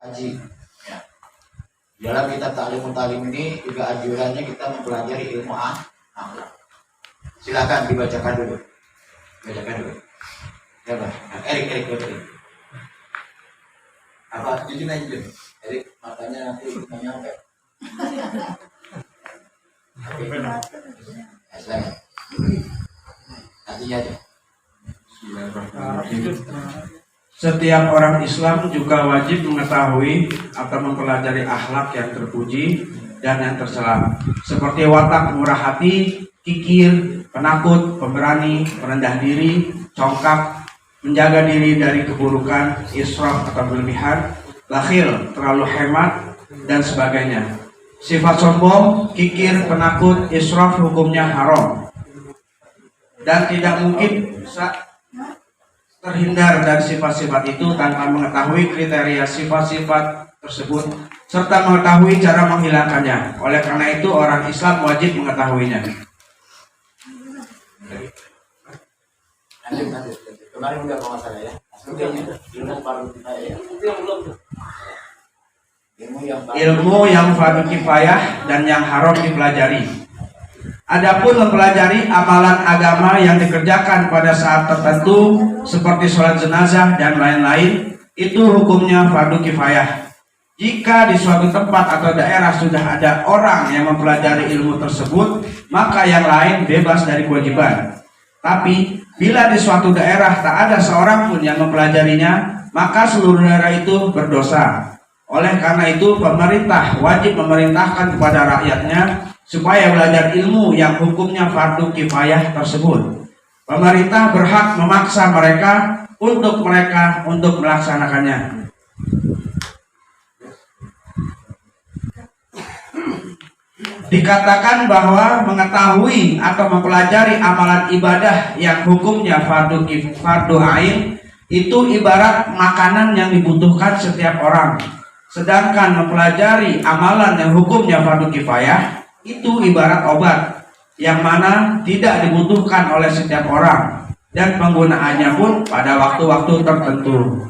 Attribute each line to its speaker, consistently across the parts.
Speaker 1: haji. Ya. Dalam kitab Ta'limut ini juga anjurannya kita mempelajari ilmu akhlak. Silakan dibacakan dulu. Bacakan dulu. Ya, Pak. Nah, Erik. Apa jujur aja dulu. Erik, matanya nanti nyampe. Silakan. Nantinya aja.
Speaker 2: Setiap orang Islam juga wajib mengetahui atau mempelajari akhlak yang terpuji dan yang tercela, seperti watak murah hati, kikir, penakut, pemberani, merendah diri, congkak, menjaga diri dari keburukan, israf atau berlebihan, bakhil, terlalu hemat, dan sebagainya. Sifat sombong, kikir, penakut, israf hukumnya haram, dan tidak mungkin terhindar dari sifat-sifat itu tanpa mengetahui kriteria sifat-sifat tersebut serta mengetahui cara menghilangkannya. Oleh karena itu orang Islam wajib mengetahuinya.
Speaker 1: Lanjut. Kemarin udah kalau masalah ya. Ilmu fardu kifayah.
Speaker 2: Ilmu yang fardu kifayah dan yang haram dipelajari. Adapun mempelajari amalan agama yang dikerjakan pada saat tertentu seperti sholat jenazah dan lain-lain, itu hukumnya fardu kifayah. Jika di suatu tempat atau daerah sudah ada orang yang mempelajari ilmu tersebut, maka yang lain bebas dari kewajiban. Tapi bila di suatu daerah tak ada seorang pun yang mempelajarinya, maka seluruh daerah itu berdosa. Oleh karena itu pemerintah wajib memerintahkan kepada rakyatnya supaya belajar ilmu yang hukumnya fardu kifayah tersebut. Pemerintah berhak memaksa mereka untuk melaksanakannya. Dikatakan bahwa mengetahui atau mempelajari amalan ibadah yang hukumnya fardu ain itu ibarat makanan yang dibutuhkan setiap orang. Sedangkan mempelajari amalan yang hukumnya fardu kifayah itu ibarat obat yang mana tidak dibutuhkan oleh setiap orang dan penggunaannya pun pada waktu-waktu tertentu.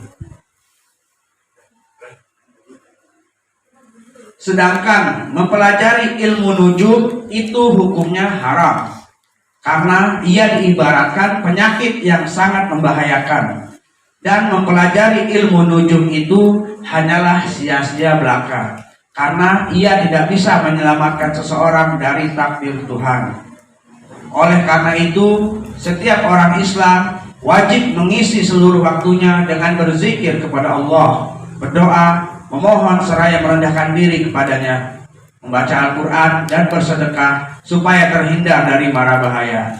Speaker 2: Sedangkan mempelajari ilmu nujum itu hukumnya haram karena ia diibaratkan penyakit yang sangat membahayakan, dan mempelajari ilmu nujum itu hanyalah sia-sia belaka karena ia tidak bisa menyelamatkan seseorang dari takdir Tuhan. Oleh karena itu, setiap orang Islam wajib mengisi seluruh waktunya dengan berzikir kepada Allah, berdoa, memohon seraya merendahkan diri kepadanya, membaca Al-Quran dan bersedekah supaya terhindar dari mara bahaya.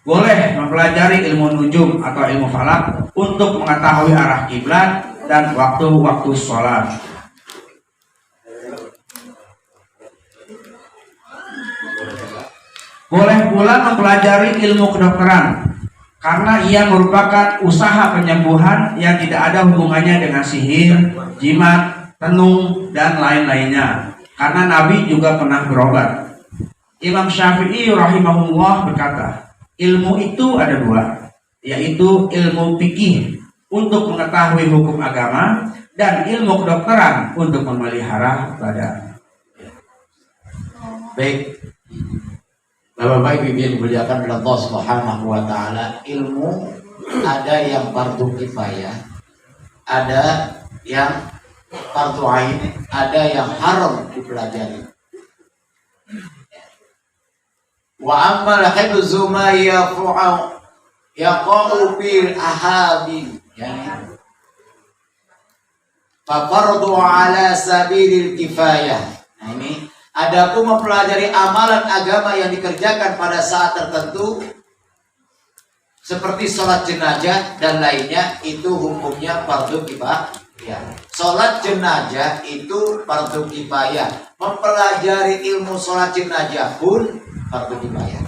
Speaker 2: Boleh mempelajari ilmu nujum atau ilmu falak untuk mengetahui arah kiblat dan waktu-waktu sholat. Boleh pula mempelajari ilmu kedokteran karena ia merupakan usaha penyembuhan yang tidak ada hubungannya dengan sihir, jimat, tenung, dan lain-lainnya. Karena Nabi juga pernah berobat. Imam Syafi'i rahimahullah berkata, ilmu itu ada dua, yaitu ilmu fikih untuk mengetahui hukum agama dan ilmu kedokteran untuk memelihara badan.
Speaker 1: Baik. Bapak-bapak Ibu yang dimuliakan oleh Allah Subhanahu wa taala, ilmu ada yang fardu kifayah, ada yang fardu ain, ada yang haram dipelajari. Wa ammal hifzu ma yaqa'u bil ahabi, yani fa fardu ala sabilil kifayah. Nah, ini adapun mempelajari amalan agama yang dikerjakan pada saat tertentu seperti sholat jenazah dan lainnya, itu hukumnya fardu kifayah. Sholat jenazah itu fardu kifayah. Mempelajari ilmu sholat jenazah pun fardu kifayah.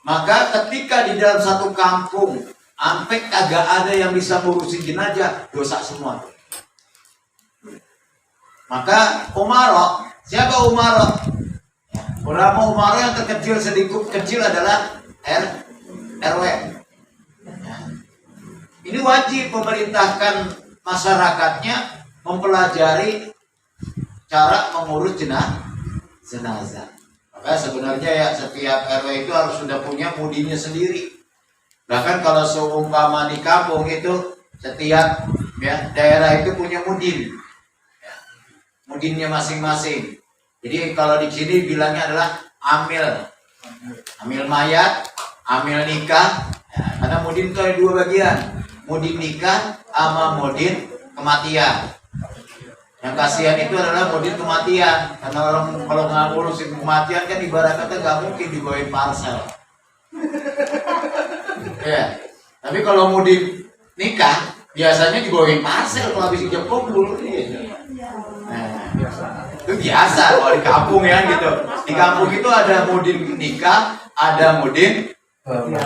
Speaker 1: Maka ketika di dalam satu kampung sampai kagak ada yang bisa ngurusin jenazah, dosa semua. Maka umaro, siapa umaro? Ya, ulama umaro yang terkecil sedikit kecil adalah RW. Ya. Ini wajib memerintahkan masyarakatnya mempelajari cara mengurus jenazah. Maka sebenarnya ya setiap RW itu harus sudah punya mudinnya sendiri. Bahkan kalau seumpama di kampung itu setiap daerah itu punya mudin, mudinnya masing-masing. Jadi kalau di sini bilangnya adalah amil mayat, amil nikah. Karena mudin itu ada dua bagian, mudin nikah sama mudin kematian. Yang kasihan itu adalah mudin kematian, karena orang kalau nggak ngurusin kematian kan ibarat kata nggak mungkin dibawain parcel. Ya, tapi kalau mudin nikah biasanya dibawain parcel kalau habis ijab kabul. Nah, itu biasa kalau di kampung ya gitu. Di kampung itu ada mudin nikah, ada mudin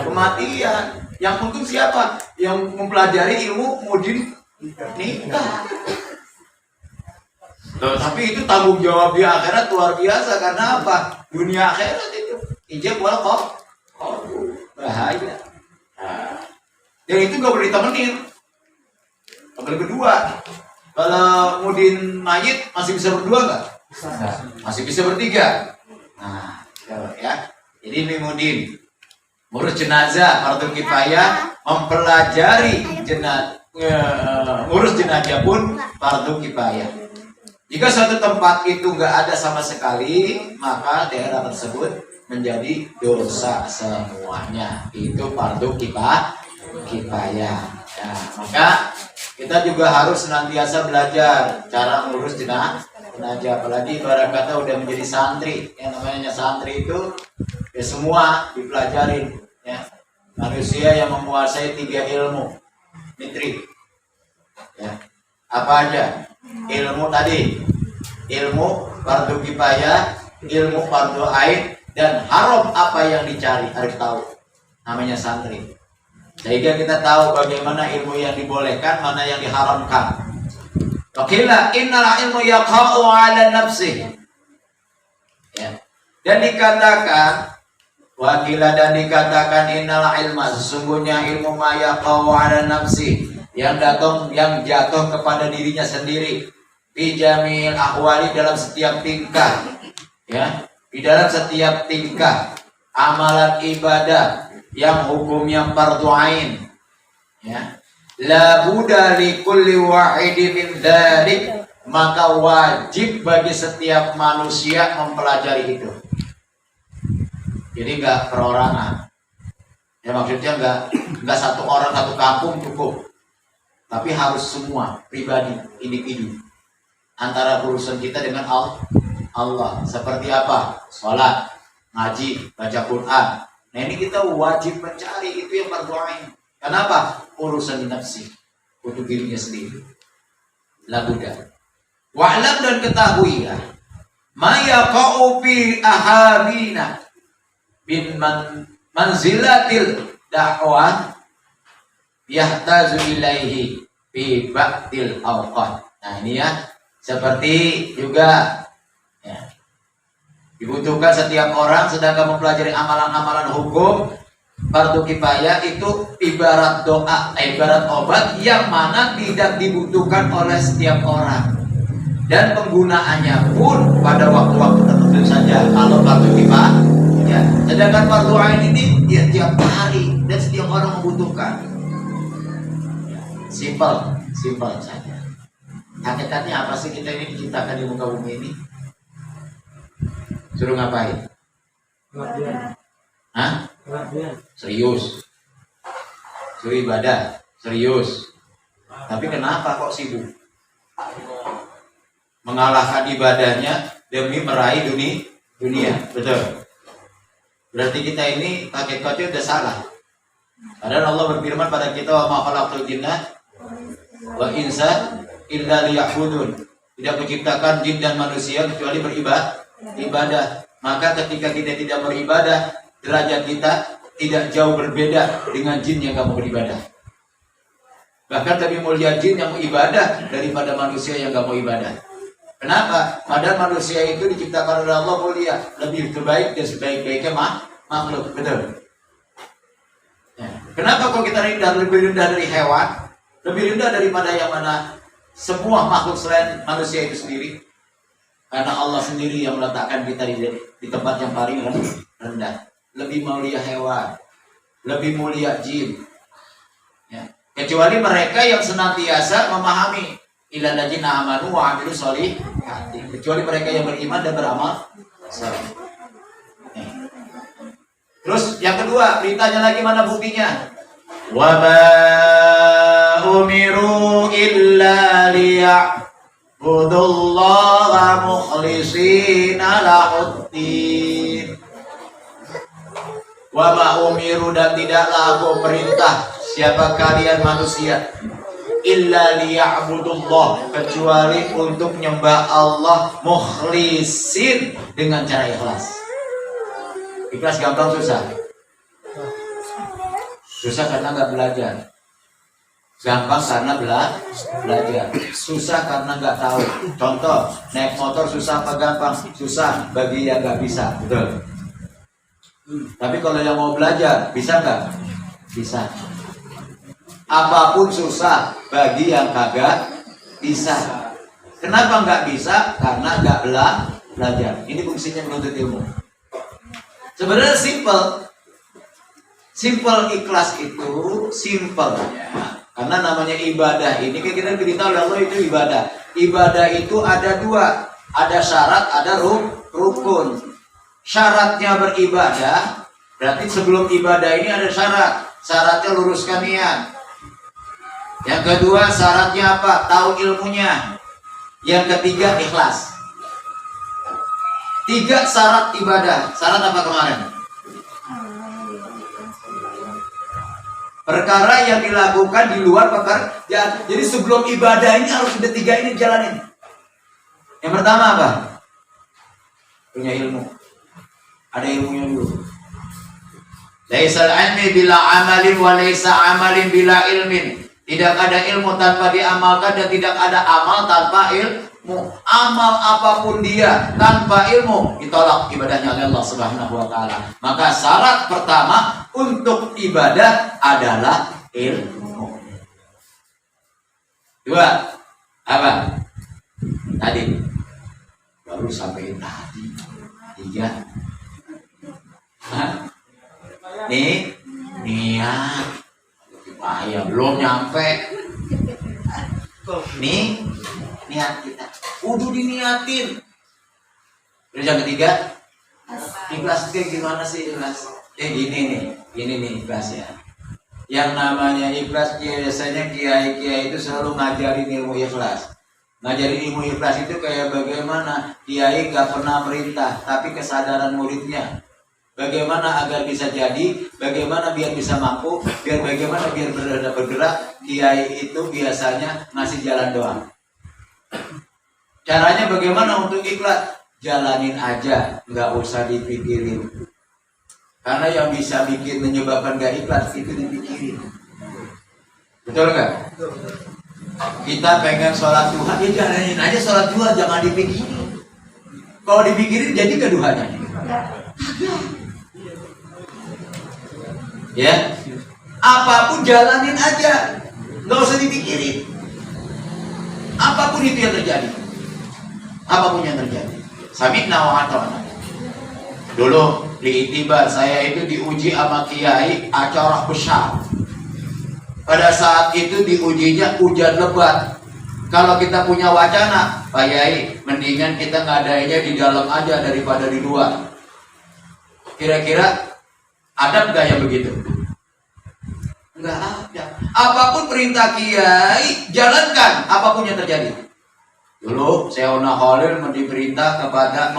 Speaker 1: kematian. Yang untung siapa? Yang mempelajari ilmu mudin nikah. Loh, tapi itu tanggung jawab di akhirat luar biasa. Karena apa? Dunia akhirat itu ijab wal qabul, bahaya. Nah, dan itu gak boleh ditemenin. Yang kedua, kalau mudin mayit masih bisa berdua nggak? Masih bisa bertiga. Nah, ya. Jadi ini mudin ngurus jenazah fardu kifayah, mempelajari ngurus jenazah pun fardu kifayah. Jika suatu tempat itu nggak ada sama sekali, maka daerah tersebut menjadi dosa semuanya. Itu fardu kifayah. Ya, maka kita juga harus senantiasa belajar cara mengurus jenazah. Apalagi ibarat kata udah menjadi santri. Yang namanya santri itu ya semua dipelajarin. Ya. Manusia yang menguasai 3 ilmu. Mitri. Ya. Apa aja? Ilmu tadi, ilmu fardu kifayah, ilmu fardu ain, dan haram apa yang dicari harus tahu. Namanya santri. Sehingga kita tahu bagaimana ilmu yang dibolehkan, mana yang diharamkan. Wakila innal ilmu yaqa'u 'ala nafsi. Ya. Dan dikatakan innal ilma, sesungguhnya ilmu ma yaqa'u 'ala nafsi, yang jatuh kepada dirinya sendiri, fi jamil ahwali, dalam setiap tingkah, ya, di dalam setiap tingkah amalan ibadah yang hukumnya fardhu ain, ya, la budda li kulli wahidin min dzalik, maka wajib bagi setiap manusia mempelajari itu. Jadi enggak perorangan, ya, maksudnya enggak satu orang satu kampung cukup, tapi harus semua pribadi, individu, antara urusan kita dengan Allah. Seperti apa? Sholat, ngaji, baca Quran. Nah ini kita wajib mencari itu yang fardhu ain. Kenapa? Urusan nafsi, untuk dirinya sendiri. Labuda. Wa'lam, dan ketahuilah, ma yaqa'u fi ahabina bin manzilatil da'wah yahtazu ilaihi fi ba'dil awqat. Nah ini ya, seperti juga ya, dibutuhkan setiap orang sedangkan mempelajari amalan-amalan hukum fardu kifayah itu ibarat doa, ibarat obat yang mana tidak dibutuhkan oleh setiap orang, dan penggunaannya pun pada waktu-waktu tertentu saja kalau fardu kifayah. Ya, sedangkan fardu ain ini ya tiap hari dan setiap orang membutuhkan. Simpel saja. Hakikatnya apa sih kita ini diciptakan di muka bumi ini? Suruh ngapain? Hah? Serius. Suruh ibadah, serius. Tapi kenapa kok sibuk? Mengalahkan ibadahnya demi meraih dunia. Betul. Berarti kita ini hakikatnya udah salah. Padahal Allah berfirman pada kita, wa ma khalaqtul jinna wa insa illa liya'budun. Tidak menciptakan jin dan manusia kecuali beribadah. Maka ketika kita tidak beribadah, derajat kita tidak jauh berbeda dengan jin yang gak mau beribadah. Bahkan lebih mulia jin yang mau ibadah daripada manusia yang gak mau ibadah. Kenapa? Padahal manusia itu diciptakan oleh Allah mulia, lebih terbaik dan sebaik-baiknya makhluk. Betul. Ya. Kenapa kok kita lebih rendah dari hewan? Lebih rendah daripada yang mana semua makhluk selain manusia itu sendiri. Karena Allah sendiri yang meletakkan kita di tempat yang paling rendah. Lebih mulia hewan, lebih mulia jin. Ya. Kecuali mereka yang senantiasa memahami ilal ladzina amanu wa amilus sholihati. Kecuali mereka yang beriman dan beramal saleh. Terus yang kedua, beritanya lagi mana buktinya? Wa ma umiru illa liya'budullaha mukhlishina lahuddin. Wa ma umiru, dan tidaklah aku perintah siapa kalian manusia illa liya'budullah, kecuali untuk menyembah Allah mukhlisin, dengan cara ikhlas. Ikhlas gampang susah? Susah karena nggak belajar. Gampang karena belajar. Susah karena nggak tahu. Contoh, naik motor susah apa gampang? Susah bagi yang nggak bisa. Betul. Tapi kalau yang mau belajar, bisa nggak? Bisa. Apapun susah bagi yang kagak bisa. Kenapa nggak bisa? Karena nggak belajar. Ini fungsinya menuntut ilmu. Sebenarnya simple ikhlas itu simple ya. Karena namanya ibadah ini kita beritahu oleh Allah itu ibadah. Ibadah itu ada dua, ada syarat, ada rukun. Syaratnya beribadah, berarti sebelum ibadah ini ada syarat. Syaratnya luruskan niat. Yang kedua syaratnya apa? Tahu ilmunya. Yang ketiga ikhlas. 3 syarat ibadah. Syarat apa kemarin? Perkara yang dilakukan di luar pekerjaan. Jadi sebelum ibadah ini harus ada 3 ini jalanin. Yang pertama apa? Punya ilmu. Ada ilmunya dulu. Laisal ilmi bila amalin wa laisa amalin bila ilmin. Tidak ada ilmu tanpa diamalkan dan tidak ada amal tanpa ilmu. Amal apapun dia tanpa ilmu ditolak ibadahnya oleh Allah Subhanahu wa taala. Maka syarat pertama untuk ibadah adalah ilmu. 2. Apa? Tadi. Baru sampai tadi. 3. Nih, niat. Bahaya, belum nyampe. Nih, niat kita. Udah diniatin. Terus yang ketiga, ikhlas kayak gimana sih ikhlas? Gini nih ikhlas ya. Yang namanya ikhlas biasanya kiai-kiai itu selalu ngajarin ilmu ikhlas. Ngajarin ilmu ikhlas itu kayak bagaimana kiai gak pernah merintah, tapi kesadaran muridnya. Bagaimana agar bisa jadi, bagaimana biar bisa mampu, bagaimana biar bergerak, kiai itu biasanya ngasih jalan doang. Caranya bagaimana untuk ikhlas? Jalanin aja, nggak usah dipikirin. Karena yang bisa bikin menyebabkan gak ikhlas itu dipikirin. Betul nggak? Kita pengen sholat duha, ya jalanin aja sholat duha, jangan dipikirin. Kalau dipikirin jadi keduhanya. Ya, apapun jalanin aja, nggak usah dipikirin. Apapun itu yang terjadi, apapun yang terjadi. Sami'na wa ata'na. Dulu di Itibar saya itu diuji sama kiai acara besar. Pada saat itu diujinya hujan lebat. Kalau kita punya wacana, Pak Yai, mendingan kita ngadainnya di dalam aja daripada di luar. Kira-kira ada nggak yang begitu? Nggak ada. Apapun perintah kiai, jalankan apapun yang terjadi. Dulu Syekhona Khalil memerintah kepada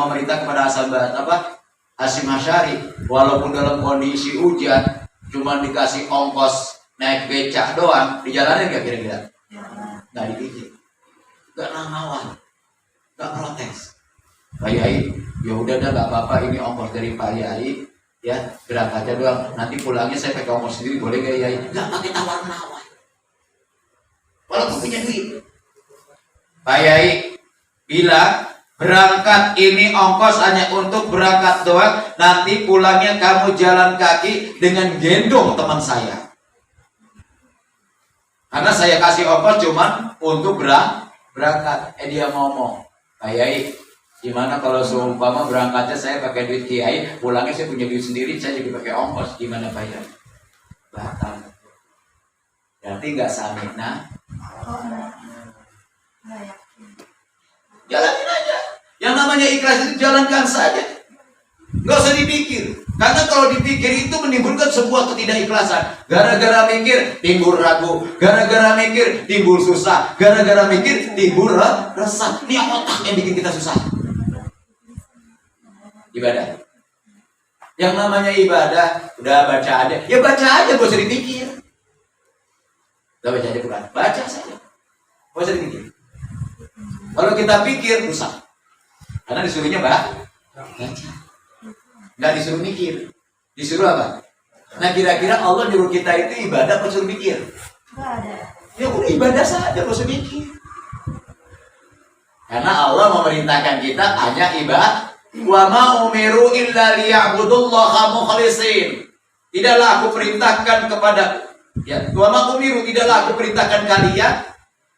Speaker 1: Hasyim Asy'ari, walaupun dalam kondisi hujan, cuma dikasih ongkos naik becak doang, dijalanin nggak kira-kira? Nggak dipikir, nggak nawawan, nggak protes. Pak Yai, ya udah dah nggak apa-apa, ini ongkos dari Pak Yai. Ya, berangkat aja doang. Nanti pulangnya saya pakai ongkos sendiri, boleh gak ya? Gak pakai tawar-menawar. Walaupun punya duit. Pak Yai bilang, berangkat ini ongkos hanya untuk berangkat doang. Nanti pulangnya kamu jalan kaki dengan gendong teman saya. Karena saya kasih ongkos cuman untuk berangkat. Dia ngomong, Pak Yai, gimana kalau seumpama berangkatnya saya pakai duit Kiai, pulangnya saya punya duit sendiri, saya juga pakai ongkos, gimana Pak Yai? Batal. Berarti nggak samina. Jalanin aja. Yang namanya ikhlas itu jalankan saja. Nggak usah dipikir. Karena kalau dipikir itu menimbulkan sebuah ketidakikhlasan. Gara-gara mikir timbul ragu. Gara-gara mikir timbul susah. Gara-gara mikir timbul resah. Ini otak yang bikin kita susah. Ibadah. Yang namanya ibadah, udah baca aja. Ya baca aja, gak usah dipikir. Udah baca aja Quran. Baca saja. Gak usah dipikir. Kalau kita pikir, rusak. Karena disuruhnya baca. Nggak disuruh mikir. Disuruh apa? Nah kira-kira Allah nyuruh kita itu ibadah apa suruh mikir? Nggak ada. Ya udah ibadah saja, nggak usah mikir. Karena Allah memerintahkan kita hanya ibadah. Wa ma umiru illa liya'budullaha mukhlisin. Tidaklah aku perintahkan kepada wa ma umiru, tidaklah aku perintahkan kalian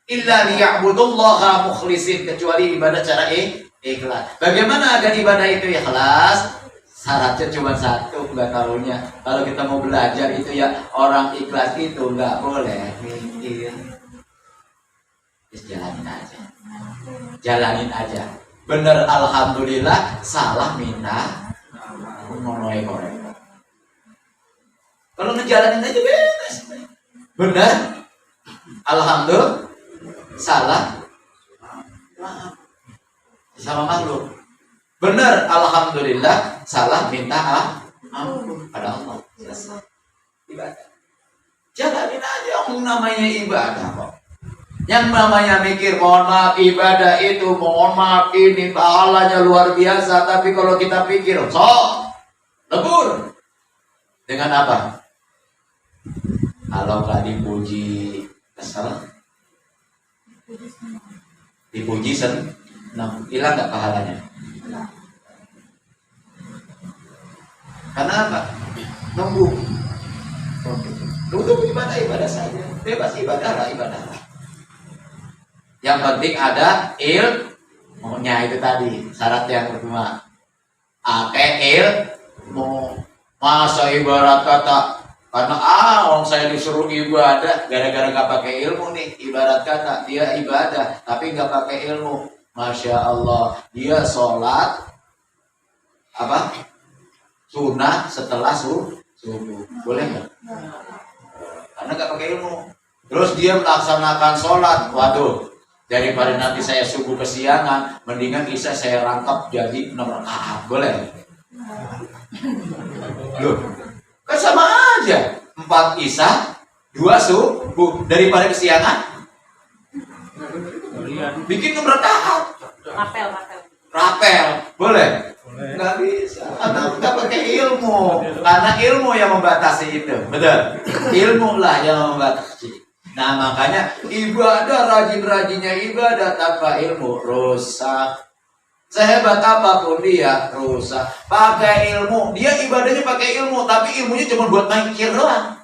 Speaker 1: illa liya'budullaha mukhlisin, kecuali ibadah cara ikhlas. Bagaimana agar ibadah itu ikhlas? Syaratnya cuma satu, nggak tahunya. Kalau kita mau belajar itu ya orang ikhlas itu nggak boleh mikir. Jalanin aja. Jalanin aja. Bener alhamdulillah, salah minta ngonoe korek. Kalau ngejalanin aja beres. Bener alhamdulillah, salah maaf sama makhluk. Benar, alhamdulillah, salah minta ampun pada Allah. Selesai. Ibadah. Jalanin aja yang namanya ibadah kok. Yang namanya mikir, mohon maaf ibadah itu, mohon maaf ini pahalanya luar biasa, tapi kalau kita pikir, lebur. Dengan apa? Kalau nggak dipuji, kesel. Dipuji senang, hilang nggak pahalanya? Karena apa? Nunggu ibadah saja. Bebas ibadah. Yang penting ada ilmunya itu tadi. Syarat yang kedua, ilmu. Masa ibarat kata karena orang saya disuruh ibadah gara-gara gak pakai ilmu nih. Ibarat kata dia ibadah tapi gak pakai ilmu. Masya Allah, dia sholat apa? Sunnah setelah subuh, boleh nggak? Karena nggak pakai ilmu. Terus dia melaksanakan sholat, waduh, daripada nanti saya subuh kesiangan, mendingan isya saya rangkap jadi 6 rakaat, boleh? Loh, kan sama aja, 4 isya, 2 subuh, daripada kesiangan. Bikin 6 rakaat. Rapel, boleh? Nggak bisa. Atau nggak pakai ilmu. Karena ilmu yang membatasi itu, betul. Ilmu lah yang membatasi. Nah makanya ibadah rajin-rajinnya ibadah tanpa ilmu rusak. Sehebat apapun dia rusak. Pakai ilmu, dia ibadahnya pakai ilmu, tapi ilmunya cuma buat mikir doang.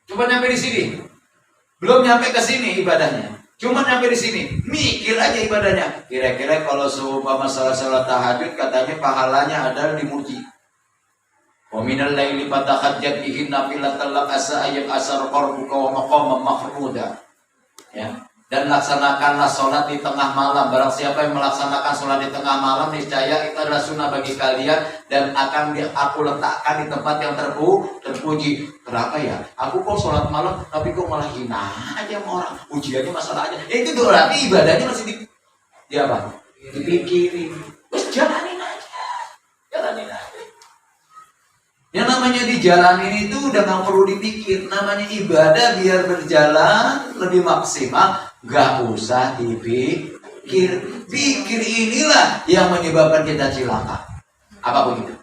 Speaker 1: Cuma nyampe di sini. Belum nyampe ke sini ibadahnya. Cuma nyampe di sini, mikir aja ibadahnya. Kira-kira kalau seumpama salat tahajud katanya pahalanya adalah dimuji. Wa minal laili fatahajjat bihi nafilatan lak asa ayyam asar qarbuka wa maqama mahmuda. Ya. Dan laksanakanlah sholat di tengah malam. Barang siapa yang melaksanakan sholat di tengah malam, niscaya itu adalah sunnah bagi kalian dan akan aku letakkan di tempat yang terpuji. Kenapa ya? Aku kok sholat malam, tapi kok malah hina aja sama orang. Ujiannya masalah aja. Itu berarti ibadahnya masih di apa? Dipikirin. Terus jalanin aja. Yang namanya dijalanin itu udah nggak perlu dipikir. Namanya ibadah biar berjalan lebih maksimal. Gak usah dipikir. Pikir inilah yang menyebabkan kita cilaka. Apapun itu.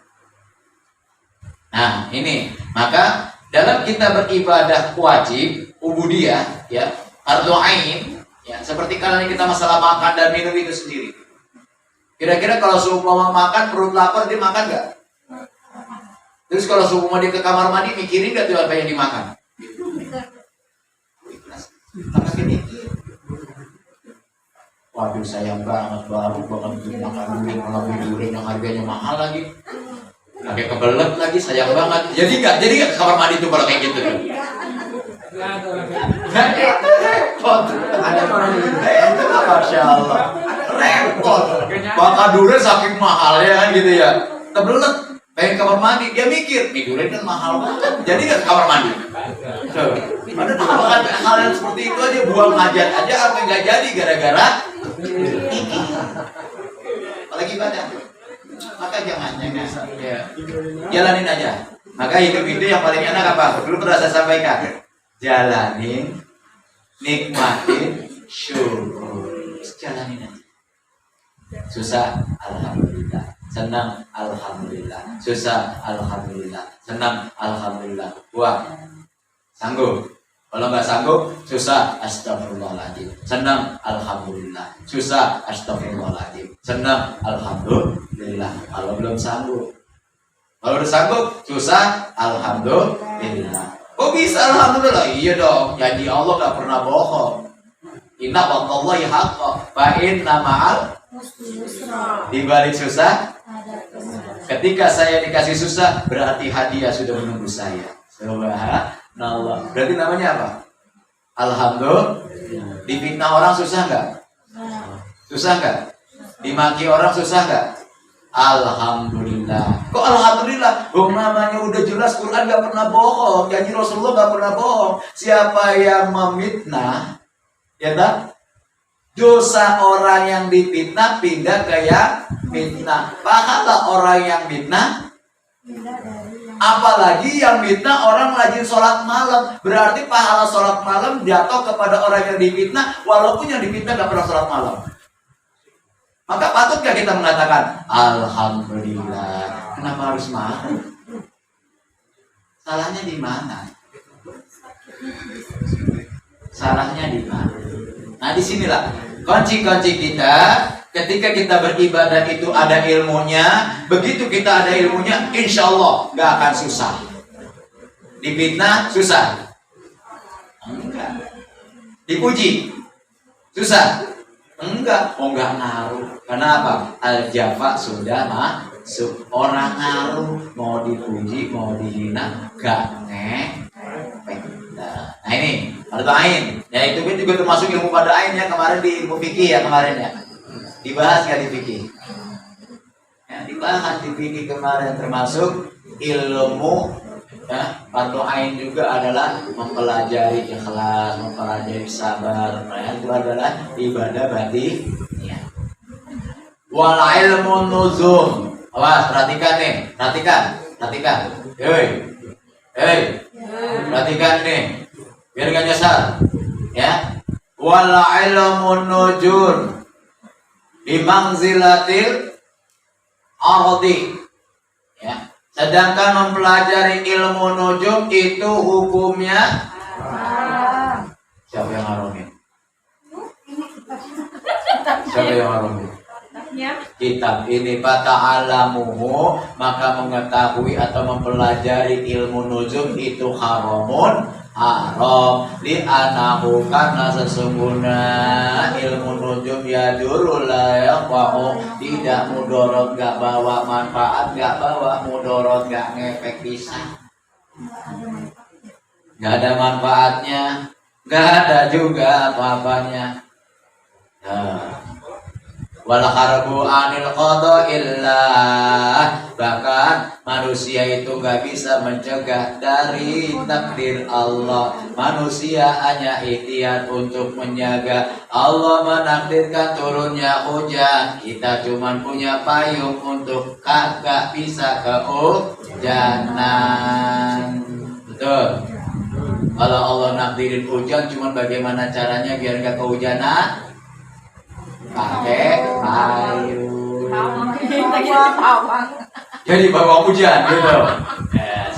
Speaker 1: Nah ini. Maka dalam kita beribadah wajib ubudiyah, ya, fardu ain, ya, seperti kalian kita masalah makan dan minum itu sendiri. Kira-kira kalau seumpama makan perut lapar, dia makan nggak? Terus kalau subuh dia ke kamar mandi, mikirin gak tuh apa yang dimakan? Karena gini, waduh sayang banget, baru banget makan durian, malah beli durian yang harganya mahal lagi. Pakai kebelet lagi, sayang banget. Jadi gak ke kamar mandi tuh kalau kayak gitu tuh. Repot. Ada orang gitu. Masya Allah. Repot. Makan durian saking mahalnya kan gitu ya. Kebelet. Pengen kamar mandi, dia mikir, nih durian kan mahal banget. Jadi gak ke kamar mandi. Ada hal yang seperti itu aja, buang hajat aja apa yang gak jadi gara-gara apalagi ibadah. Maka jangan ya. Jalanin aja. Maka hidup itu yang paling enak apa? Dulu pernah saya sampaikan. Jalanin, nikmatin, syukur. Jalanin aja. Susah, alhamdulillah. Senang, alhamdulillah. Susah, alhamdulillah. Senang, alhamdulillah. Wah, sanggup. Kalau nggak sanggup, susah, astagfirullahaladzim. Senang, alhamdulillah. Susah, astagfirullahaladzim. Senang, alhamdulillah. Kalau belum sanggup, kalau udah sanggup, susah, alhamdulillah. Kok bisa alhamdulillah? Iya dong, janji Allah nggak pernah bohong. Inna wa'dallahi haqqa, fa inna ma'al di balik susah. Ketika saya dikasih susah, berarti hadiah sudah menunggu saya. Subhanallah. Berarti namanya apa? Alhamdulillah. Difitnah orang susah nggak? Susah nggak? Dimaki orang susah nggak? Alhamdulillah. Kok alhamdulillah? Namanya udah jelas Quran nggak pernah bohong. Janji Rasulullah nggak pernah bohong. Siapa yang memfitnah, ya tak? Dosa orang yang difitnah pindah ke yang fitnah. Pahala orang yang fitnah, apalagi yang fitnah orang rajin sholat malam. Berarti pahala sholat malam jatuh kepada orang yang difitnah, walaupun yang difitnah gak pernah sholat malam. Maka patutkah kita mengatakan alhamdulillah? Kenapa harus malu? Salahnya di mana? Salahnya di mana? Nah disinilah kunci-kunci kita. Ketika kita beribadah itu ada ilmunya. Begitu kita ada ilmunya, insya Allah gak akan susah. Difitnah susah? Enggak. Dipuji susah? Enggak. Oh enggak ngaruh. Kenapa? Al-Jafa sudah masuk. Orang ngaruh, mau dipuji mau dihina gak ngefek. Nah ini pada ain, ya itu kan juga termasuk ilmu pada ain ya, kemarin di ilmu fikih ya kemarin ya, dibahas ya di fikih, ya, dibahas di fikih kemarin, termasuk ilmu ya pada ain juga adalah mempelajari ikhlas, mempelajari sabar, ya, itu adalah ibadah batin. Ya. Wal ilmu nuzum, awas perhatikan nih, perhatikan, perhatikan nih, biar gak nyasar, ya. Wala ilmun nujum bi manzilatil ardi, ya. Sedangkan mempelajari ilmu nujum itu hukumnya siapa yang harumin? Siapa yang harumin? Kitab ini fata'alamuhu, maka mengetahui atau mempelajari ilmu nujum itu haramun, haram li'anahu, karena sesungguhnya ilmu nujum ya dulu la yaqa'u, tidak mudorot, gak bawa manfaat, gak bawa mudorot, gak ngefek bisa, gak ada manfaatnya, gak ada juga apa-apanya. Wal harbu anil qada'illah, bahkan manusia itu gak bisa mencegah dari takdir Allah. Manusia hanya ikhtiar untuk menjaga. Allah menakdirkan turunnya hujan, kita cuman punya payung untuk kagak bisa kehujanan. Betul. Kalau Allah nakdirin hujan, cuman bagaimana caranya biar gak kehujanan? Pakai payung. Jadi bawa hujan gitu.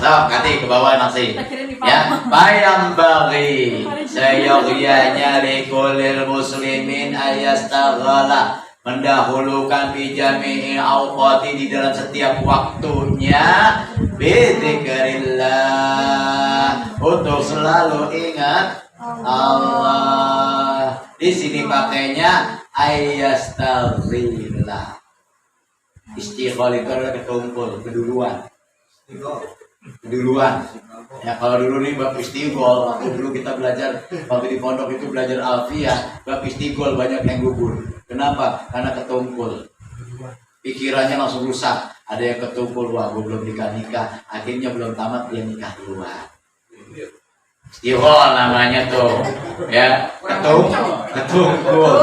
Speaker 1: So, ganti ke bawah nasi. Ya, bayam bagi sayogyanya likulil muslimin ayastaghala mendahulukan bijami'i awqati di dalam setiap waktunya bidzikrillah, untuk selalu ingat Allah. Di sini pakainya ayastaghfirullah. Istighfar itu adalah ketumpul, keduluan. Ya, kalau dulu nih bab istighfar, waktu dulu kita belajar, waktu di pondok itu belajar alfiyah, bab istighfar banyak yang gugur. Kenapa? Karena ketumpul. Pikirannya langsung rusak. Ada yang ketumpul, wah gue belum nikah, akhirnya belum tamat dia nikah duluan. Istighfar namanya tuh, ya, ketumpul.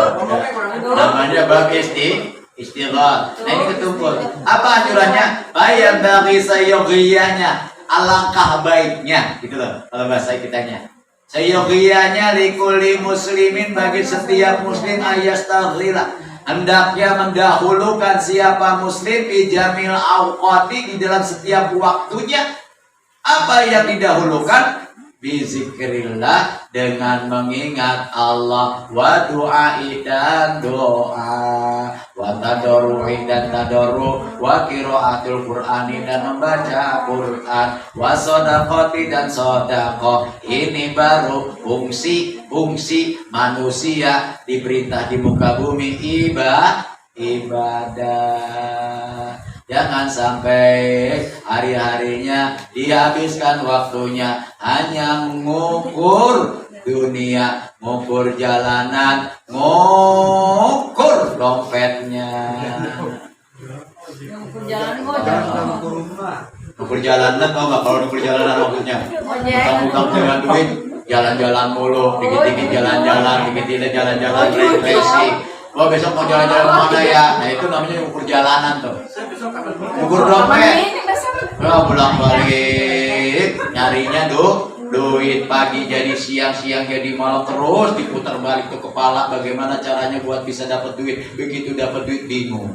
Speaker 1: Namanya bab istighfar. Nah ini ketumpul. Apa anjurannya? Bayar bagi sayyidiyahnya, alangkah baiknya, gitu loh kalau bahasa kitanya. Sayyidiyahnya likuli muslimin, bagi setiap muslim ayastaghfirullah, hendaknya mendahulukan siapa muslim fi jamil awqati, di dalam setiap waktunya. Apa yang didahulukan? Bizikrillah, dengan mengingat Allah, wa du'ai dan doa, wa tadarru'i dan tadarru', wa qiraatul Qur'ani dan membaca Quran, wa shadaqati dan sedekah. Ini baru fungsi manusia diperintah di muka bumi ibadah. Jangan sampai hari-harinya dihabiskan waktunya hanya ngukur dunia, ngukur jalanan, ngukur dompetnya. Ngukur jalanan, tau gak kalau ngukur jalanan maksudnya? Utang-utang dengan duit, jalan-jalan mulu, dikit-dikit jalan-jalan, dikit-dikit jalan-jalan, refreshing. Wah besok mau jalan-jalan kemana ya? Nah itu namanya ukur jalanan tuh. Ukur dompet. Nah, pulang balik nyarinya duit, pagi jadi siang jadi malam, terus diputar balik ke kepala bagaimana caranya buat bisa dapat duit. Begitu dapat duit bingung.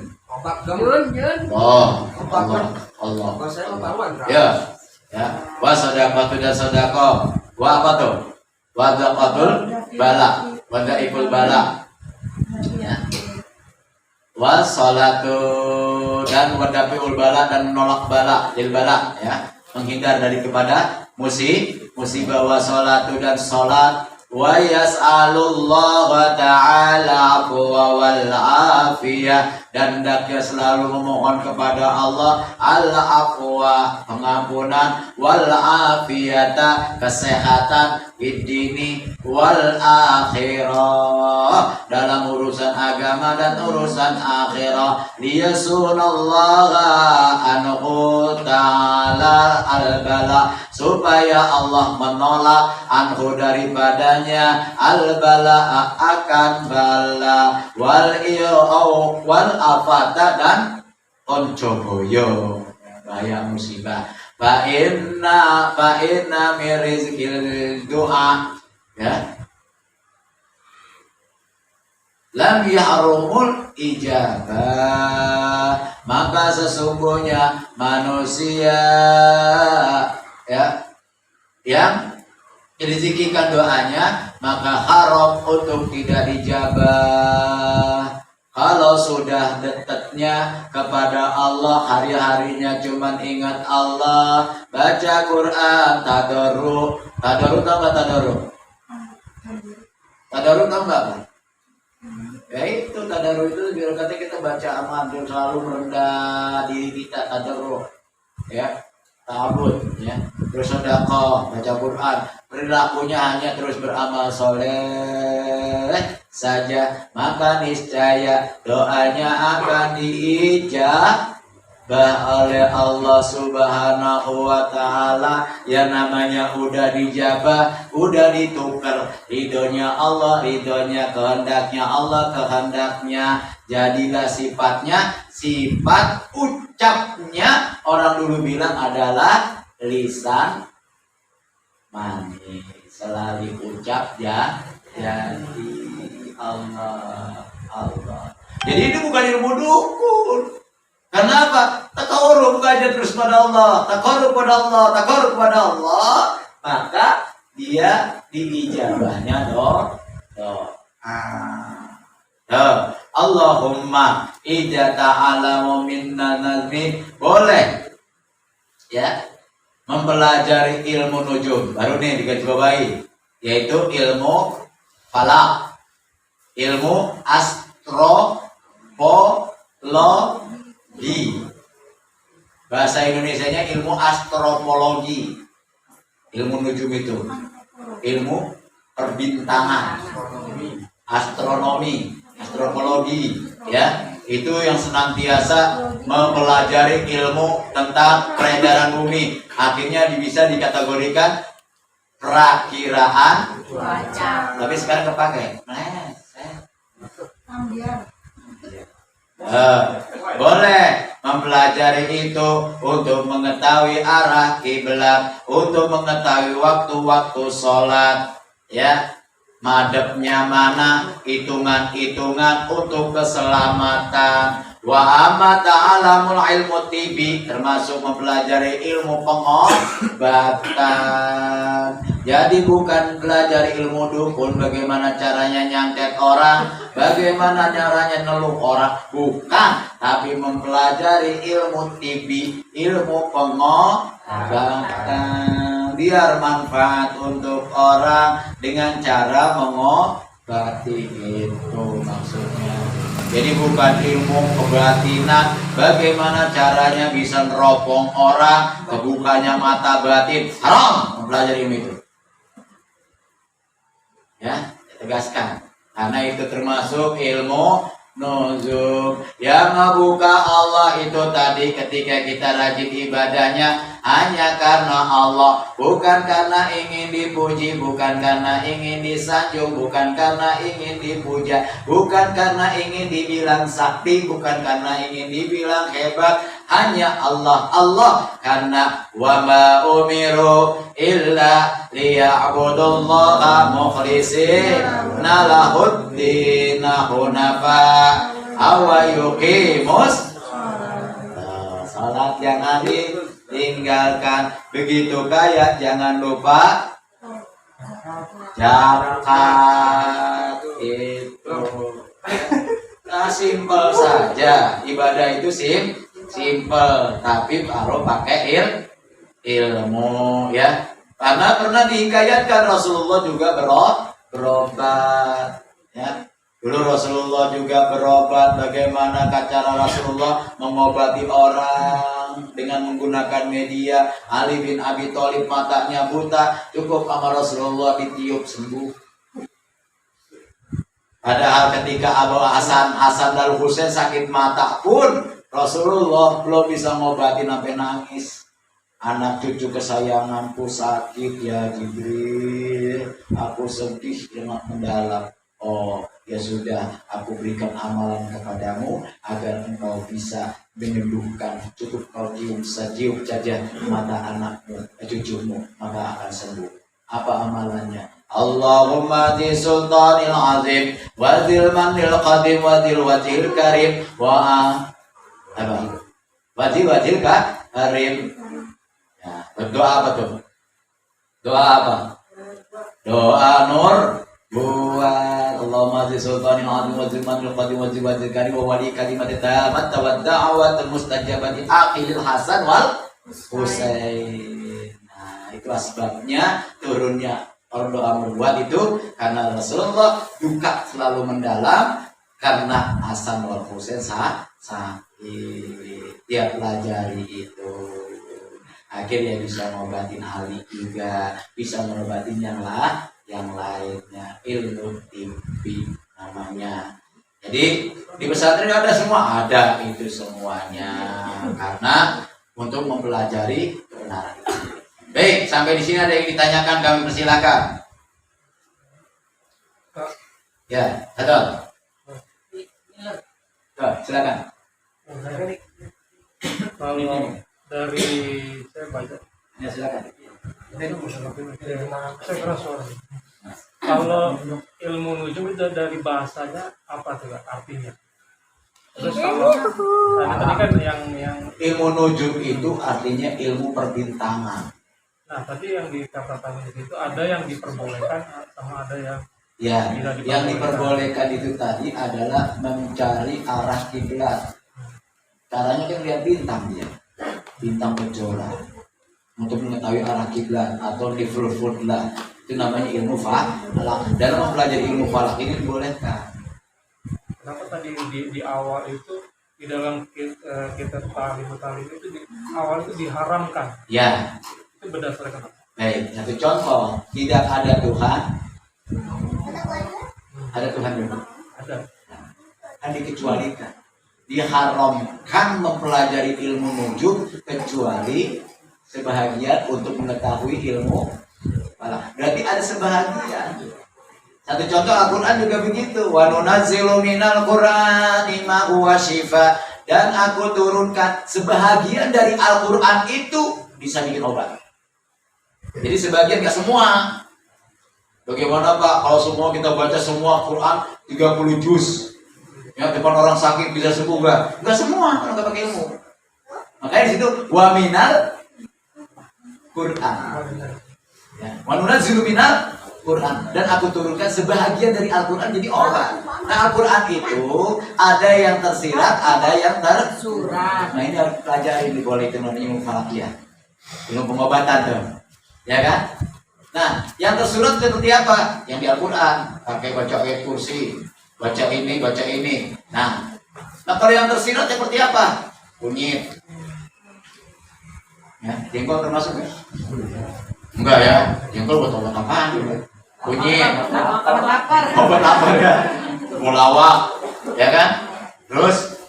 Speaker 1: Oh, Allah. Ya. Wa sadaqatu dan sedekah. Wa apa tuh? Wa dzaqatul bala, wa dhaiful bala. Ya. Wassalatu dan wadafiul bala, dan menolak bala, lil bala, ya, menghindar dari kepada musibah. Wassalatu dan salat, wa yas'alullah ta'ala afwa wal afiyah, dan hendaknya selalu memohon kepada Allah al-afwa, pengampunan, wal afiyata, kesehatan, bidini wal akhirah, dalam urusan agama dan urusan akhirah. Liyasunallaha anhu ta'ala al-bala, supaya Allah menolak anhu daripadanya al-bala, akan bala, wal afata dan koncoboyo, bahaya musibah. Fa inna min rizqil du'a, ya, lam yahrumul ijabah, maka sesungguhnya manusia, ya, yang direzekikan doanya maka haram untuk tidak dijabah. Kalau sudah dekatnya kepada Allah, hari-harinya cuman ingat Allah, baca Quran, tadarruk. Tadarruk tau gak tadarruk? Tadarruk tau gak? Ya itu tadarruk itu biar kata kita baca aman, selalu merendah diri kita, tadarruk. Ya, ta'abud, ya. Terus sedekah, baca Quran, perilakunya hanya terus beramal soleh saja, maka niscaya doanya akan diijabah oleh Allah Subhanahu wa ta'ala. Ya namanya udah dijabah, udah ditukar, ridhonya Allah, ridhonya, kehendaknya Allah, kehendaknya. Jadilah sifatnya, sifat ucapnya, orang dulu bilang adalah lisan manis, selalu ucap ya jadi Allah. Jadi itu bukan ilmu dukun. Kenapa? Takarrub aja terus pada Allah, takarrub kepada Allah, maka dia diijabahnya doa. Allahumma idza ta'alamu minna nazmi, boleh ya mempelajari ilmu nujum. Baru nih digarisbawahi, yaitu ilmu falak, ilmu astrologi. Bahasa Indonesianya ilmu astrologi. Ilmu nujum itu ilmu perbintangan, astronomi, astrologi, ya. Itu yang senantiasa mempelajari ilmu tentang peredaran bumi. Akhirnya bisa dikategorikan perakiraan cuaca. Tapi sekarang kepakai. Boleh mempelajari itu untuk mengetahui arah kiblat, untuk mengetahui waktu-waktu sholat, ya, madhabnya mana, hitungan-hitungan untuk keselamatan. Wa amma ta'alamul ilmu tibi, termasuk mempelajari ilmu pengobatan. Jadi bukan belajar ilmu dukun, bagaimana caranya nyantet orang, bagaimana caranya neluk orang, bukan, tapi mempelajari ilmu tibi, ilmu pengobatan, biar manfaat untuk orang dengan cara mengobati, itu maksudnya. Jadi bukan ilmu kebatinan, bagaimana caranya bisa neropong orang, kebukanya mata batin, haram mempelajari ilmu itu. Ya, tegaskan. Karena itu termasuk ilmu nuzum. Yang membuka Allah itu tadi ketika kita rajin ibadahnya hanya karena Allah, bukan karena ingin dipuji, bukan karena ingin disanjung, bukan karena ingin dipuja, bukan karena ingin dibilang sakti, bukan karena ingin dibilang hebat, hanya Allah, Allah. Karena wa ma umiru illa liya'budullaha mukhlishina lahud-din hunafa aw yuqimus salat, jangan ditinggalkan. Begitu kaya jangan lupa zakat. Itu simpel saja, ibadah itu simpel, tapi kalau pakai ilmu, ya. Karena pernah dihikayatkan Rasulullah juga berobat, ya. Dulu Rasulullah juga berobat. Bagaimana cara Rasulullah mengobati orang dengan menggunakan media. Ali bin Abi Thalib matanya buta, cukup sama Rasulullah ditiup sembuh. Padahal ketika Abu Hasan dan Husain sakit mata pun Rasulullah belum bisa ngobatin sampai nangis. Anak cucu kesayanganku sakit ya Jibril, aku sedih dengan mendalam. Oh ya sudah, aku berikan amalan kepadamu agar engkau bisa menyembuhkan. Cukup kau cium saja mata anakmu, cucumu, maka akan sembuh. Apa amalannya? Allahumma di sultanil azim wa dzil manil qadim wa dzil wajhil karim wa apa? Wajhil karim. Ya, berdoa apa tuh? Doa apa? Doa nur buat Allahumma di sultanil azim wa dzil manil qadim wa dzil wajhil karim wa wali kalimat tamat wa da'wat mustajabati aqilil hasan wal husain. Nah, itu asbabnya turunnya doa membuat itu karena Rasulullah duka selalu mendalam karena Hasan wal Husain sakit. Dia pelajari itu, akhirnya bisa ngobatin Ali juga, bisa ngobatin yang lainnya. Ilmu tibi namanya. Jadi di pesantren ada semua, ada itu semuanya karena untuk mempelajari kebenaran itu. Baik, sampai di sini ada yang ditanyakan, kami persilakan. Ya, betul. Silakan.
Speaker 3: Kalau dari saya baca,
Speaker 1: Ya, silakan.
Speaker 3: saya keras suara. Kalau ilmu nujum itu dari bahasanya apa tuh artinya? Terus kalau tadi kan yang
Speaker 1: Ilmu nujum itu artinya ilmu perbintangan.
Speaker 3: nah tadi yang dikatakan di situ ada yang diperbolehkan sama ada yang
Speaker 1: Ya,
Speaker 3: Tidak
Speaker 1: yang
Speaker 3: diperbolehkan.
Speaker 1: diperbolehkan itu tadi adalah mencari arah kiblat. Caranya kan lihat bintang dia, bintang kejora, untuk mengetahui arah kiblat atau niflufudlah. Itu namanya ilmu falak. Dalam mempelajari ilmu falak ini dibolehkan.
Speaker 3: Kenapa tadi di awal itu di dalam kita talim itu di awal itu diharamkan?
Speaker 1: Ya,
Speaker 3: Itu berdasarkan apa?
Speaker 1: baik. Satu contoh, tidak ada Tuhan. Ada Tuhan dulu.
Speaker 3: Ada.
Speaker 1: Kan dikecualikan. Diharamkan mempelajari ilmu nujum kecuali sebahagian untuk mengetahui ilmu falak. Berarti ada sebahagian. Satu contoh Al-Quran juga begitu. Wa nunazzilu minal Qur'ani ma huwa syifa. Dan aku turunkan sebahagian dari Al-Quran itu bisa bikin obat. Jadi sebagian, gak semua. Bagaimana Pak kalau semua kita baca semua Quran 30 juz, ya depan orang sakit bisa sembuh gak? Gak semua, kalau gak pakai ilmu. Makanya di situ wa minal Quran. Ya, wa nunazzilu minal Quran, dan aku turunkan sebahagian dari Al-Quran jadi obat. Nah, Al-Quran itu ada yang tersirat, ada yang tersurat. Nah, ini harus pelajari di boleh itu namanya ilmu falakiyah, ilmu pengobatan tuh, ya kan? Nah, yang tersurat seperti apa? Yang di Al-Quran, pakai baca ayat kursi, baca ini, baca ini. Nah kalau yang tersirat seperti apa? Kunyit. Ya, jengkol termasuk nggak? Enggak ya, jengkol buat obat apaan? Kunyit. Obat lapar ya. Mulawak, ya kan? Terus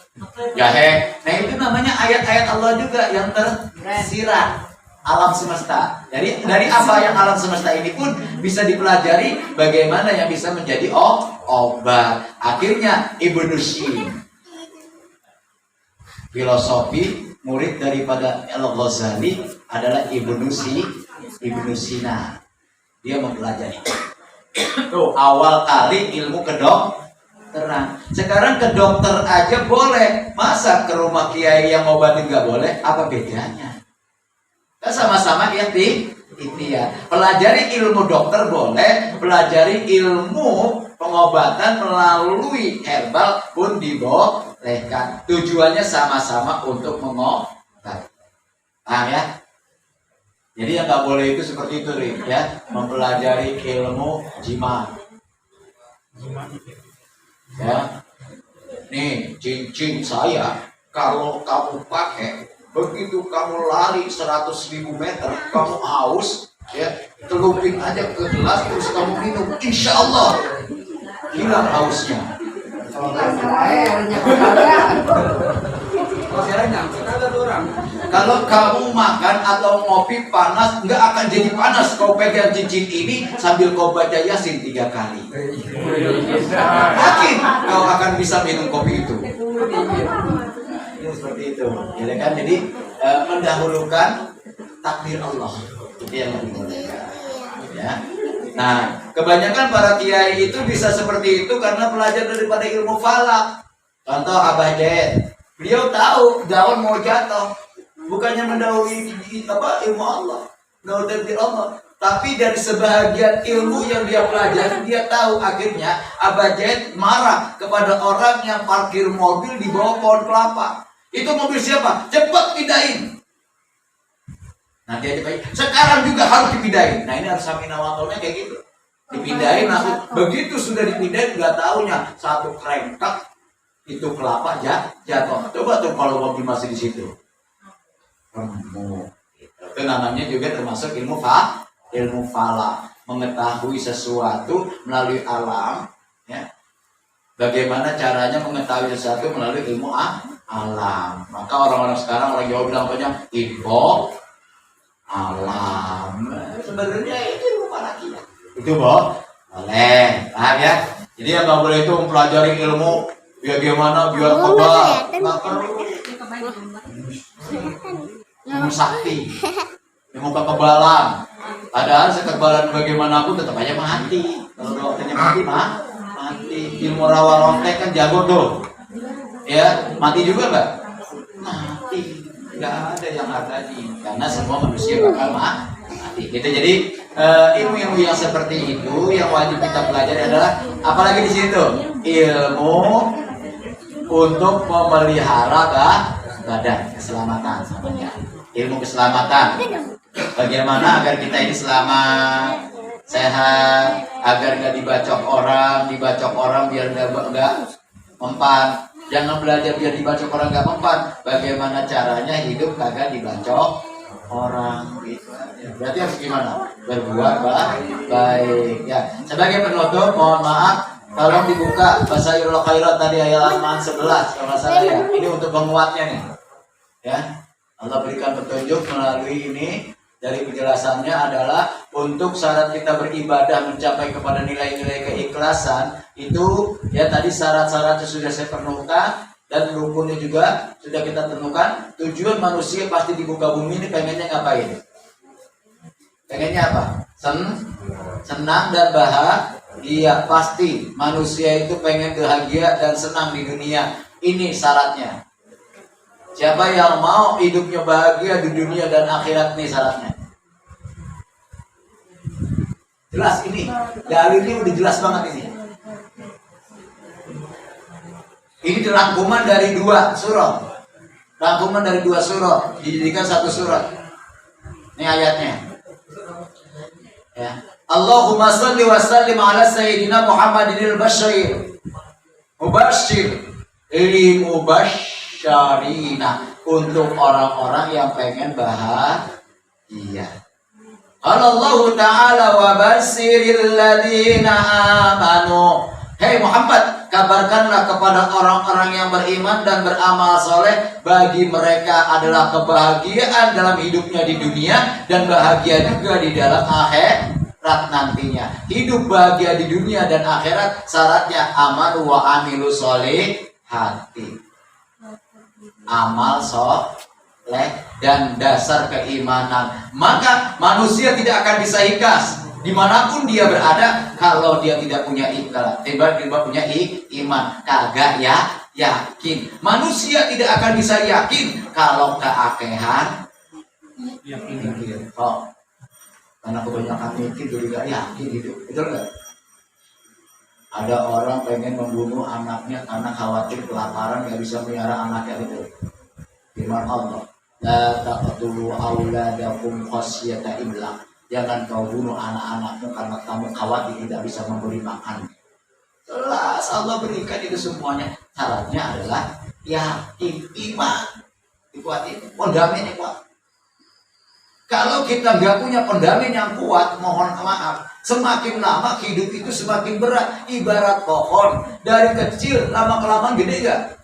Speaker 1: jahe. Nah itu namanya ayat-ayat Allah juga yang tersirat. Alam semesta. Jadi dari apa yang alam semesta ini pun bisa dipelajari bagaimana yang bisa menjadi obat. Akhirnya Ibnu Sina, filosofi murid daripada Al-Ghazali adalah Ibnu Sina. Dia mempelajari. Tuh awal kali ilmu kedokteran. Sekarang ke dokter aja boleh. Masa ke rumah kiai yang obatin nggak boleh? Apa bedanya? Sama-sama ikhtiar. Pelajari ilmu dokter boleh, pelajari ilmu pengobatan melalui herbal pun dibolehkan. Tujuannya sama-sama untuk mengobati. Paham ya? Jadi yang nggak boleh itu seperti itu, Rik, ya, mempelajari ilmu jimat. Ya, nih cincin saya kalau kamu pakai, begitu kamu lari 100.000 meter, kamu haus, ya, celupin aja ke gelas terus kamu minum, insya Allah hilang hausnya. Kalau kamu makan atau ngopi panas, nggak akan jadi panas. Kau pegang cincin ini sambil kau baca Yasin 3 kali. Yakin kau akan bisa minum kopi itu. Seperti itu, ya kan? Jadi mendahulukan takdir Allah itu yang lebih mulia, ya. Nah, kebanyakan para kiai itu bisa seperti itu karena belajar daripada ilmu falak. Contoh Abah Jaid, beliau tahu daun mau jatuh, bukannya mendahului ilmu Allah, mendahului takdir Allah, tapi dari sebahagian ilmu yang dia pelajari, dia tahu. Akhirnya Abah Jaid marah kepada orang yang parkir mobil di bawah pohon kelapa. Itu mobil siapa? Cepat pindahin. Nanti aja Pak, sekarang juga harus dipindahin. Nah ini harus sampai nawatolnya kayak gitu. Dipindahin langsung. Begitu sudah dipindahin, nggak taunya satu krengkak itu kelapa jatuh. Coba tuh kalau mobil masih di situ. Itu namanya juga termasuk ilmu falak. Mengetahui sesuatu melalui alam. Ya. Bagaimana caranya mengetahui sesuatu melalui ilmu alam. Maka orang-orang sekarang, orang Jawa bilang banyak info alam. Sebenarnya itu ilmu falakiyah. Itu boleh, paham ya? Jadi yang nggak boleh itu mempelajari ilmu bagaimana biar kebal, nggak perlu. Ilmu sakti, ilmu kekebalan. Padahal sekebalan bagaimanapun tetap aja mati. Kalau dokternya mati mati. Ilmu rawa rontek kan jago tuh. Ya, mati juga nggak? Mati, nggak ada yang abadi karena semua manusia bakal mati. Gitu. Jadi ilmu-ilmu yang seperti itu yang wajib kita pelajari adalah apalagi di situ ilmu untuk memelihara badan, keselamatan namanya. Ilmu keselamatan. Bagaimana agar kita ini selamat, sehat, agar nggak dibacok orang biar nggak mempan. Jangan belajar biar dibacok orang nggak mempan. Bagaimana caranya hidup kagak dibacok orang gitu. Berarti harus gimana? Berbuat baik. Ya. Sebagai penutup, mohon maaf, tolong dibuka Basairul Khairat tadi halaman 11 kalau nggak salah ya. Ini untuk penguatnya nih. Ya. Allah berikan petunjuk melalui ini. Dari penjelasannya adalah untuk syarat kita beribadah mencapai kepada nilai-nilai keikhlasan itu ya tadi syarat-syaratnya sudah saya penuhkan dan rukunnya juga sudah kita temukan. Tujuan manusia pasti di muka bumi ini pengennya ngapain? Pengennya apa? Senang dan bahagia. Pasti manusia itu pengen bahagia dan senang di dunia. Ini syaratnya. Siapa yang mau hidupnya bahagia di dunia dan akhirat, nih syaratnya. Jelas ini, dalilnya udah jelas banget ini. Ini rangkuman dari 2 surah. Rangkuman dari 2 surah dijadikan 1 surat. Ini ayatnya. Ya. Allahumma salli wa sallim ala sayyidina Muhammadinil Bashir. Mubashir. Ili mubasyarina. Untuk orang-orang yang pengen bahagia. Allah Ta'ala wa basiril ladina amanu. Hei Muhammad, kabarkanlah kepada orang-orang yang beriman dan beramal soleh, bagi mereka adalah kebahagiaan dalam hidupnya di dunia dan bahagia juga di dalam akhirat nantinya. Hidup bahagia di dunia dan akhirat syaratnya amal wa amilu solihati. Amal soleh dan dasar keimanan. Maka manusia tidak akan bisa ikhlas dimanapun dia berada kalau dia tidak punya ikhlas, tiba-tiba punya iman, kagak yakin. Manusia tidak akan bisa yakin kalau keakehan yakin. Oh, karena kebanyakan mikir jadi gak yakin gitu, betul nggak? Ada orang pengen membunuh anaknya karena khawatir kelaparan, gak bisa melihara anaknya itu. Firman Allah, la taqtulu auladakum khasyata imlaq. Jangan kau bunuh anak-anakmu karena kamu khawatir tidak bisa memberi makan. Jelas Allah berikan itu semuanya. Syaratnya adalah yakin, iman. Dikuatin, pondamennya kuat. Kalau kita nggak punya pendamin yang kuat, mohon maaf, semakin lama hidup itu semakin berat. Ibarat pohon, dari kecil lama-kelamaan gede gak?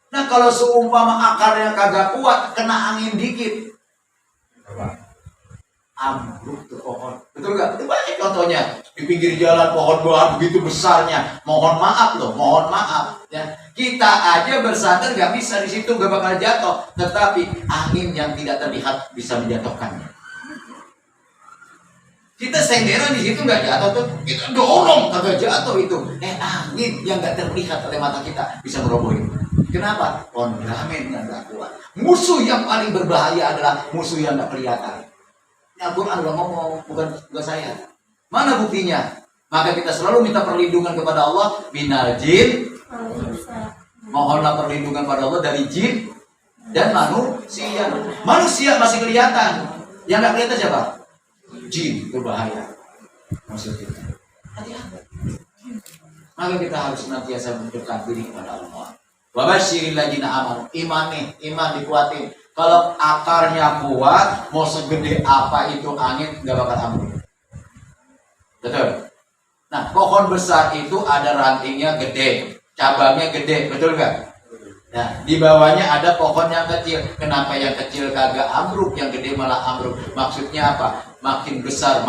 Speaker 1: Nah kalau seumpama akarnya kagak kuat, kena angin dikit, ambruk tuh pohon. Betul gak? Itu banyak contohnya. Di pinggir jalan pohon buah begitu besarnya. Mohon maaf loh, mohon maaf. Ya. Kita aja bersandar gak bisa di situ, gak bakal jatuh. Tetapi angin yang tidak terlihat bisa menjatuhkannya. Kita senderan di situ gak jatuh tuh, kita dorong kagak jatuh itu. Angin yang gak terlihat oleh mata kita bisa merobohin. Kenapa? Fondamen yang gak kuat. Musuh yang paling berbahaya adalah musuh yang gak kelihatan. Al-Quran udah ngomong, bukan saya. Mana buktinya? Maka kita selalu minta perlindungan kepada Allah minal jin. Mohonlah perlindungan pada Allah dari jin dan manusia. Manusia masih kelihatan. Yang nggak kelihatan siapa? Jin, berbahaya. Maksudnya. Maka kita harus senantiasa mendekat diri kepada Allah. Wa basyiril ladzina amanu. Iman dikuatin. Kalau akarnya kuat, mau segede apa itu angin nggak bakal ambruk. Betul. Nah, pohon besar itu ada rantingnya gede, cabangnya gede, betul nggak? Nah, di bawahnya ada pohon yang kecil. Kenapa yang kecil kagak ambruk, yang gede malah ambruk? Maksudnya apa? Makin besar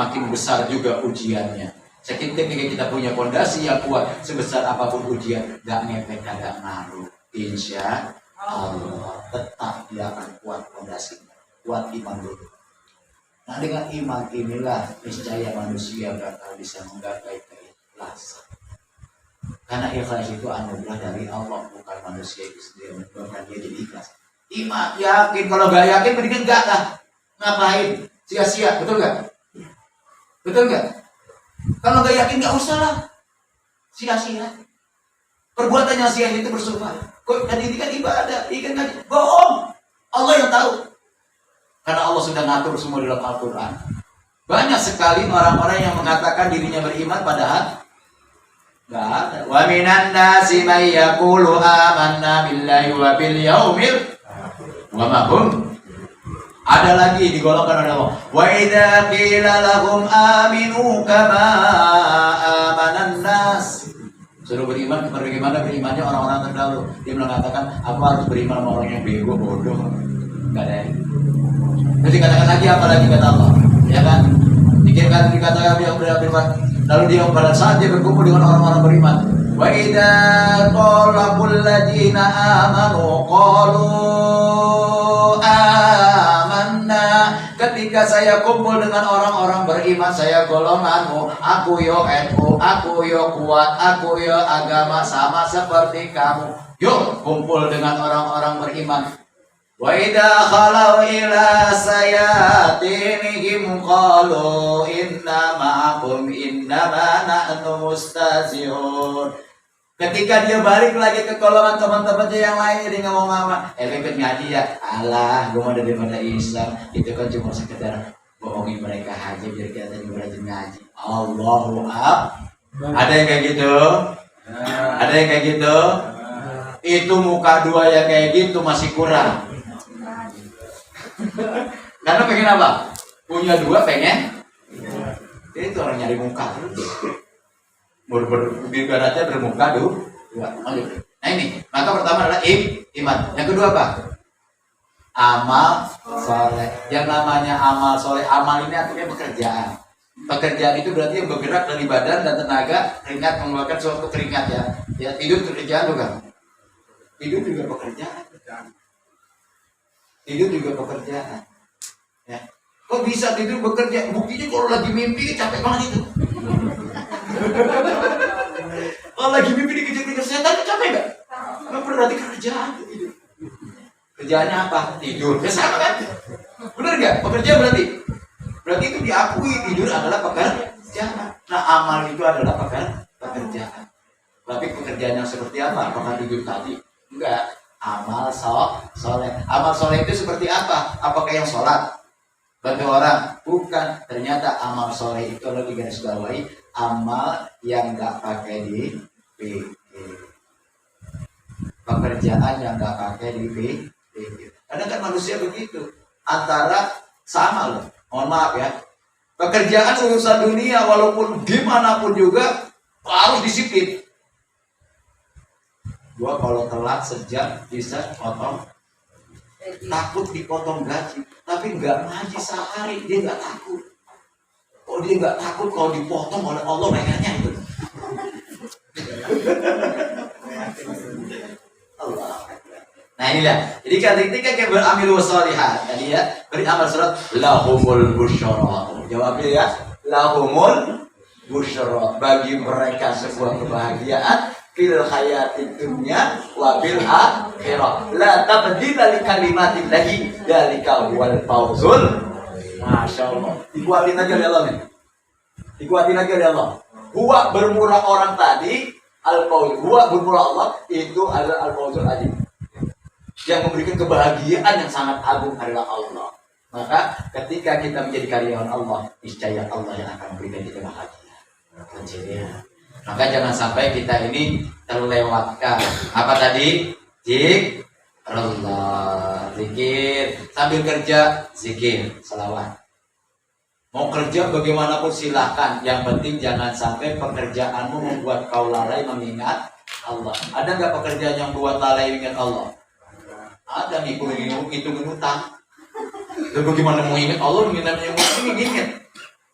Speaker 1: juga ujiannya. Seketika kita punya fondasi yang kuat, sebesar apapun ujian, nggak ngepek, kagak ngaruh. Insya Allah tetap dia akan kuat fondasinya, kuat iman dulu. Nah dengan iman inilah niscaya manusia bakal bisa menggapai keikhlasan. Karena ikhlas itu anugerah dari Allah, bukan manusia itu sendiri menyebabkan dia jadi ikhlas. Iman yakin, kalau gak yakin mendingan gak lah. Ngapain? Sia-sia, betul gak? Betul nggak? Kalau nggak yakin nggak usah lah. Sia-sia. Perbuatan yang sia itu bersumpah. Kok tadi ini kan ibadah, ini kan bohong. Allah yang tahu. Karena Allah sudah ngatur semua dalam Al-Quran. Banyak sekali orang-orang yang mengatakan dirinya beriman padahal nggak ada. Wa minan nasi may yaqulu amanna billahi wa bil yaumil wa ma hum. Ada lagi digolongkan oleh Allah. Wa idza qila lahum aminu kama amanan nas. Suruh beriman, bagaimana berimannya orang-orang terdahulu. Dia mengatakan, apa harus beriman sama orang yang bego, bodoh. Gak ada. Jadi katakan lagi apa lagi kata Allah, ya kan? Dikatakan dia beriman. Lalu dia pada saat dia berkumpul dengan orang-orang beriman. Wa idza qalaqul ladina amanu qalu amanna. Ketika saya kumpul dengan orang-orang beriman, saya golonganmu, aku yo NU, aku yo kuat, aku yo agama sama seperti kamu. Yuk kumpul dengan orang-orang beriman. Wa idza khalau ila sayatinihim qalu inna ma'akum innama nahnu mustazihun. Ketika dia balik lagi ke golongan teman-temannya yang lain, dia ngomong apa? Ikut ngaji ya. Alah, gue mau daripada Islam. Itu kan cuma sekedar bohongin mereka aja biar kita jadi rajin ngaji. Allahu Akbar. Ada yang kayak gitu? Ada yang kayak gitu? Itu muka dua yang kayak gitu masih kurang. Karena pengen apa? Punya dua pengen. Itu orang nyari muka terus. Ibaratnya bermuka dua. Nah ini, maka pertama adalah iman. Yang kedua apa? Amal soleh. Yang namanya amal soleh, amal ini artinya pekerjaan. Pekerjaan itu berarti yang bergerak dari badan dan tenaga, keringat, mengeluarkan suatu keringat ya. Ya tidur pekerjaan juga. Tidur juga pekerjaan. Tidur juga pekerjaan. Ya. Kok bisa tidur bekerja? Buktinya kalau lagi mimpi capek banget itu. Kalau lagi mimpi dikejar-kejar setan capek gak? Nggak berarti kerjaan itu. Kerjaannya apa? Tidur. Ya sama kan? Benar gak? Pekerjaan berarti? Berarti itu diakui tidur adalah pekerjaan. Nah amal itu adalah pekerjaan. Tapi pekerjaan yang seperti apa? Apakah tidur tadi? Enggak. Amal soleh. Amal soleh itu seperti apa? Apakah yang sholat? Bantu orang? Bukan. Ternyata amal soleh itu adalah digarisbawahi amal yang nggak pakai di pikir. Pekerjaan yang nggak pakai di pikir. Kadang kan manusia begitu. Antara sama loh. Mohon maaf ya. Pekerjaan urusan dunia walaupun gimana pun juga harus disiplin. Gua kalau telat sejam bisa potong. Takut dipotong gaji, tapi nggak ngaji sehari dia nggak takut. Oh dia nggak takut kalau dipotong oleh Allah lehernya itu. Allah. Nah inilah. Jadi ketika kita beramal sholihat, tadi ya beramal sholat, lahumul busyara. Jawabnya ya, lahumul busyara. Bagi mereka sebuah kebahagiaan. Fil hayatid dunya wa bil akhirah la tabdila li kalimatillahi dzalika huwal fawzul. Masyaallah. Dikuatin aja oleh Allah nih. Dikuatin aja oleh Allah. Huwa bermula orang tadi al-fawz. Huwa bermula Allah itu adalah al-fawzul azim. Yang memberikan kebahagiaan yang sangat agung adalah Allah. Maka ketika kita menjadi karyawan Allah, niscaya Allah yang akan memberikan kita bahagia. Kecilnya. Maka jangan sampai kita ini terlewatkan. Apa tadi? Zikrullah, zikir. Sambil kerja, zikir, salawat. Mau kerja bagaimanapun silahkan. Yang penting jangan sampai pekerjaanmu membuat kau lalai mengingat Allah. Ada nggak pekerjaan yang buat lalai mengingat Allah? Ada nih, hitung utang. Dan bagaimana mau ingat Allah, mengingat yang ingat.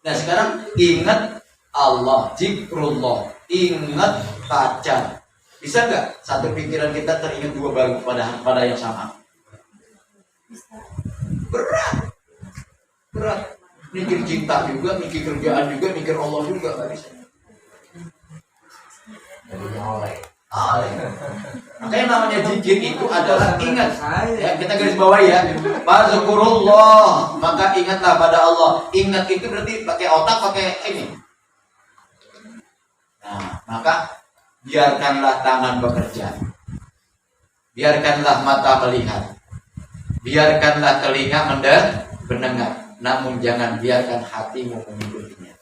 Speaker 1: Nah sekarang ingat Allah, zikrullah. Ingat pacar. Bisa nggak satu pikiran kita teringat dua baru pada yang sama? Berat. Mikir cinta juga, mikir kerjaan juga, mikir Allah juga nggak bisa. Makanya namanya zikir itu adalah ingat. Ya, kita garis bawahi ya. Fazkurullah, maka ingatlah pada Allah. Ingat itu berarti pakai otak, pakai ini. Nah, maka biarkanlah tangan bekerja. Biarkanlah mata melihat. Biarkanlah telinga mendengar. Namun jangan biarkan hatimu mengikutinya.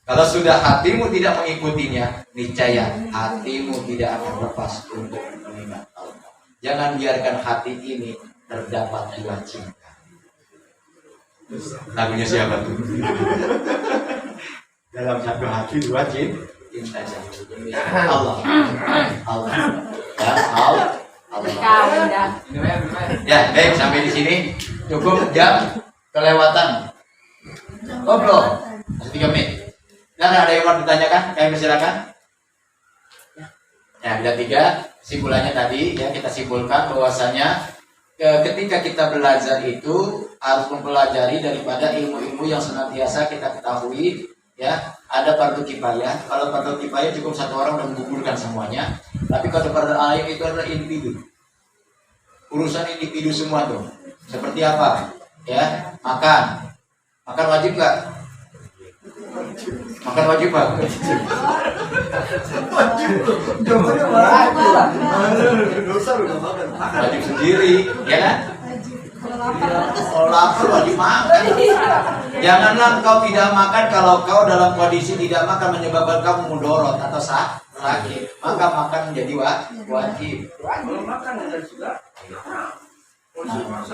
Speaker 1: Kalau sudah hatimu tidak mengikutinya, niscaya hatimu tidak akan lepas untuk mengingat Allah. Jangan biarkan hati ini terdapat dua cinta. Lagunya siapa tuh? Dalam satu hati dua cinta. Allah. Allah. Ya, Allah. Ya, baik, sampai di sini cukup jam kelewatan. Ngobrol. Masih 3 menit. Karena ada yang mau ditanyakan, kami persilakan. Ya, ada 3 kesimpulannya tadi ya, kita simpulkan bahwasanya ketika kita belajar itu harus mempelajari daripada ilmu-ilmu yang senantiasa kita ketahui ya. Ada fardu kifayah. Kalau fardu kifayah cukup 1 orang dan menggugurkan semuanya. Tapi kalau fardu ain itu adalah individu. Urusan individu semua tuh. Seperti apa? Ya, makan. Makan wajib nggak? Makan wajib pak? Wajib sendiri, ya kan? Kalau lapar wajib makan. Janganlah kau tidak makan kalau kau dalam kondisi tidak makan menyebabkan kamu mudorot atau sakit. Maka makan menjadi wajib.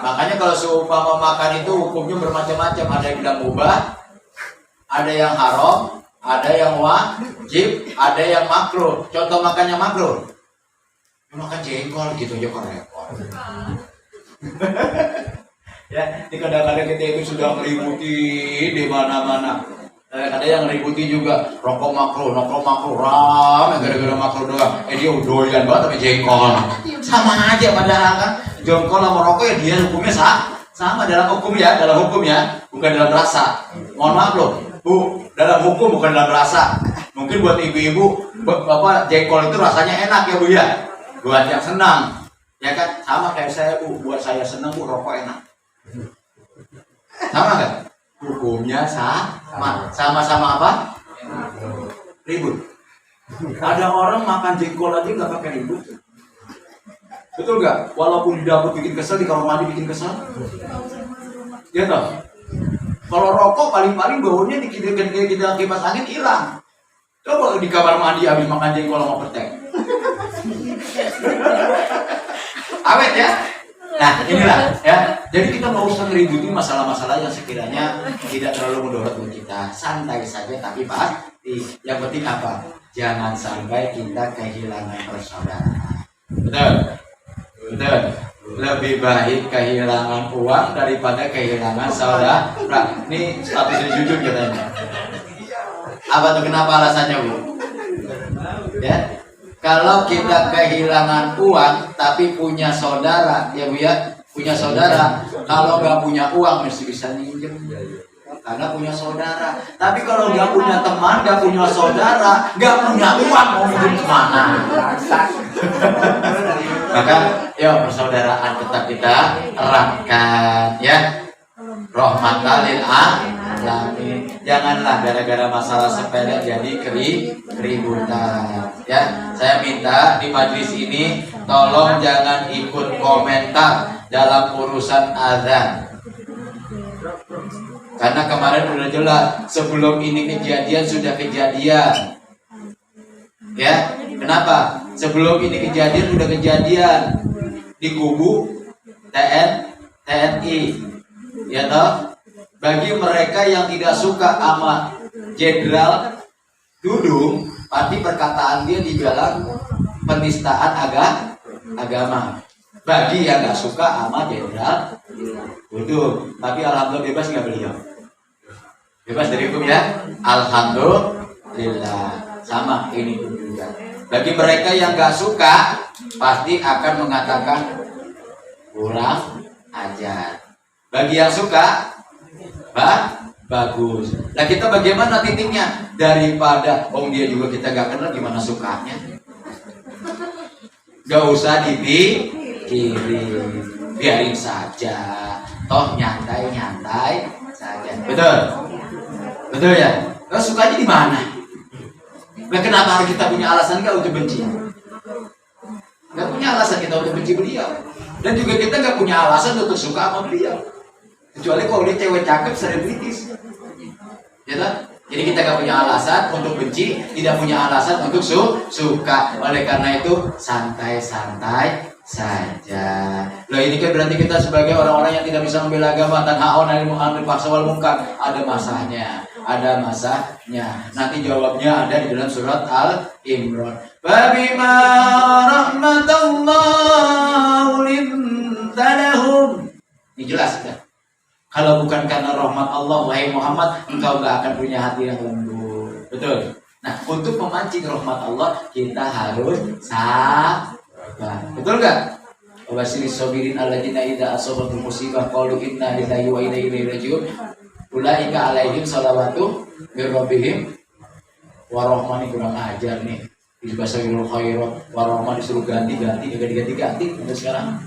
Speaker 1: Makanya kalau seumpama makan itu hukumnya bermacam-macam. Ada yang bilang mubah, ada yang haram, ada yang wajib, ada yang makruh. Contoh makannya makruh, makan jengkol gitu aja kan repot. Ya, ini kadang-kadang kita itu sudah meributi di mana-mana. Ada yang meributi juga rokok makruh ram, gara-gara makruh doang. Dia doyan banget sama jengkol. Sama aja padahal kan. Jengkol sama rokok ya dia hukumnya sama dalam hukum ya, bukan dalam rasa. Mohon maaf loh. Bu, dalam hukum bukan dalam rasa. Mungkin buat ibu-ibu, bapak jengkol itu rasanya enak ya bu ya. Buat yang senang, ya kan? Sama kayak saya bu, buat saya senang bu rokok enak. Sama kan? Hukumnya sama apa? Ribut. Ada orang makan jengkol aja nggak pakai ribut. Betul nggak? Walaupun di dapur bikin kesel, di kamar mandi bikin kesel. Ya toh? Kalau rokok paling-paling baunya kita kipas angin hilang. Coba di kamar mandi habis makan jengkol sama petek. Awet ya. Nah inilah ya. Jadi kita mau usah ngeributin masalah-masalah yang sekiranya tidak terlalu mudarat buat kita. Santai saja tapi pasti. Yang penting apa? Jangan sampai kita kehilangan persaudaraan. Betul. Betul. Lebih baik kehilangan uang daripada kehilangan saudara. Ini statusnya jujur katanya. Apa tuh kenapa alasannya bu? Ya, kalau kita kehilangan uang tapi punya saudara, ya bu ya, punya saudara. Kalau nggak punya uang mesti bisa minjem. Karena punya saudara. Tapi kalau nggak punya teman, nggak punya saudara, nggak punya uang mau minjem kemana? Maka ya persaudaraan tetap kita eratkan ya. Rahmatan lil alamin. Janganlah gara-gara masalah sepele jadi keributan. Ya, saya minta di majelis ini tolong jangan ikut komentar dalam urusan azan. Karena kemarin udah jelas sebelum ini kejadian sudah kejadian. Ya, kenapa? Sebelum ini kejadian udah kejadian di kubu TNI. Ya toh? Bagi mereka yang tidak suka sama Jenderal Dudung, pasti perkataan dia dibilang penistaan agama. Bagi yang nggak suka sama Jenderal Dudung, tapi alhamdulillah bebas nggak beliau? Bebas dari hukum ya? Alhamdulillah. Sama ini juga. Bagi mereka yang nggak suka, pasti akan mengatakan kurang ajar. Bagi yang suka, bagus. Nah kita bagaimana titiknya? Daripada dia juga kita gak kenal, gimana sukanya? Gak usah dipikirin, biarin saja. Toh nyantai saja. Betul ya? Nah, sukanya di mana? Nah, kenapa harus kita punya alasan gak untuk benci? Gak punya alasan kita untuk benci beliau. Dan juga kita gak punya alasan untuk suka sama beliau. Kecuali kalau dia cewek cakep, selebritis. Ya kan? Jadi kita gak punya alasan untuk benci, tidak punya alasan untuk suka. Oleh karena itu, santai-santai saja. Loh ini kan berarti kita sebagai orang-orang yang tidak bisa membela agama, tanhaun 'anil fahsya'i wal munkar, ada masanya. Nanti jawabnya ada di dalam surat Al-Imran. Fabima rahmatallahu lintalahum. Ini jelas kan? Kalau bukan karena rahmat Allah, wahai Muhammad, engkau gak akan punya hati yang lembut. Betul. Nah, untuk memancing rahmat Allah, kita harus sabar. Betul gak? Wabashiri sabirin alladzina idza asabatum musibah qalu inna lillahi wa inna ilaihi raji'un. Ulaika alaihim salawatu mir rabbihim wa rahmani, kurang ajar nih. Di bahasa khairat wa rahmani disuruh ganti untuk sekarang.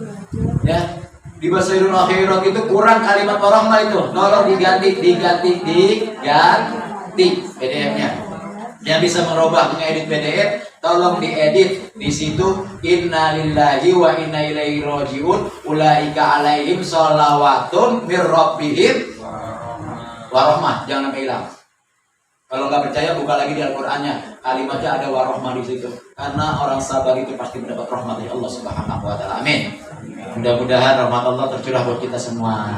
Speaker 1: Ya. Di bahasa akhirat itu kurang kalimat warahmah itu, tolong diganti PDF-nya. Yang bisa merubah, mengedit PDF, tolong diedit di situ inna lillahi wa inna ilaihi raji'un ulaika alaihim sholawatun mir rabbihim warahmah, jangan sampai hilang. Kalau nggak percaya buka lagi di Al-Qur'annya, kalimatnya ada warahmah di situ. Karena orang sabar itu pasti mendapat rahmat dari Allah Subhanahu wa taala. Amin. Mudah-mudahan rahmat Allah tercurah buat kita semua.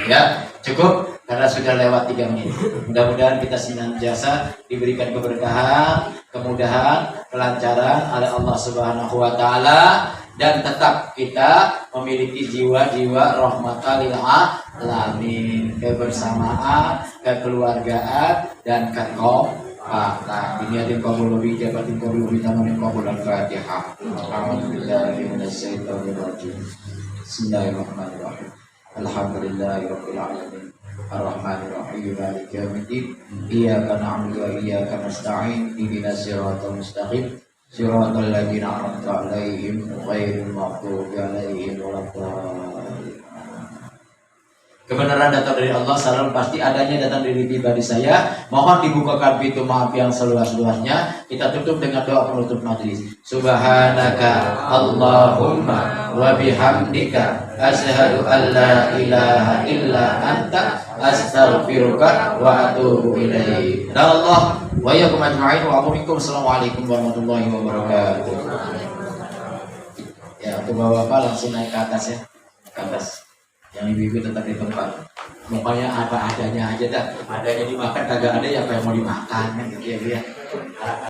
Speaker 1: Ya, cukup karena sudah lewat 3 menit. Mudah-mudahan kita senantiasa diberikan keberkahan, kemudahan, kelancaran oleh Allah Subhanahu wa taala, dan tetap kita memiliki jiwa-jiwa rahmatan lil alamin, kebersamaan, kekeluargaan, dan kekompakan. Biniatin qabul bi jabatin qabul bi tamamin qabul al-Fatihah. Alhamdulillahi minasyaitonir rajim. Bismillahirrahmanirrahim. Alhamdulillahirabbil alamin. Ar-Rahmanir Rahim. Maliki yaumiddin. Iyyaka na'budu wa iyyaka nasta'in. Ihdinas siratal mustaqim. Siratal ladzina an'amta 'alaihim ghairil maghdubi 'alaihim waladdallin. Kebenaran datang dari Allah, salam pasti adanya datang dari pribadi saya. Mohon dibukakan pintu maaf yang seluas-luasnya. Kita tutup dengan doa penutup majelis. Subhanaka Allahumma wa bihamdika asyhadu an la ilaha illa anta astaghfiruka wa atubu ilaik. Allah wa iyyakum ajma'in wa a'udzu Assalamualaikum warahmatullahi wabarakatuh. Ya, untuk bapak-bapak langsung naik ke atas ya. Ke atas. Yang ibu-ibu tetap di tempat. Pokoknya apa adanya aja dah. Adanya dimakan kagak ada ya apa yang mau dimakan kan gitu ya.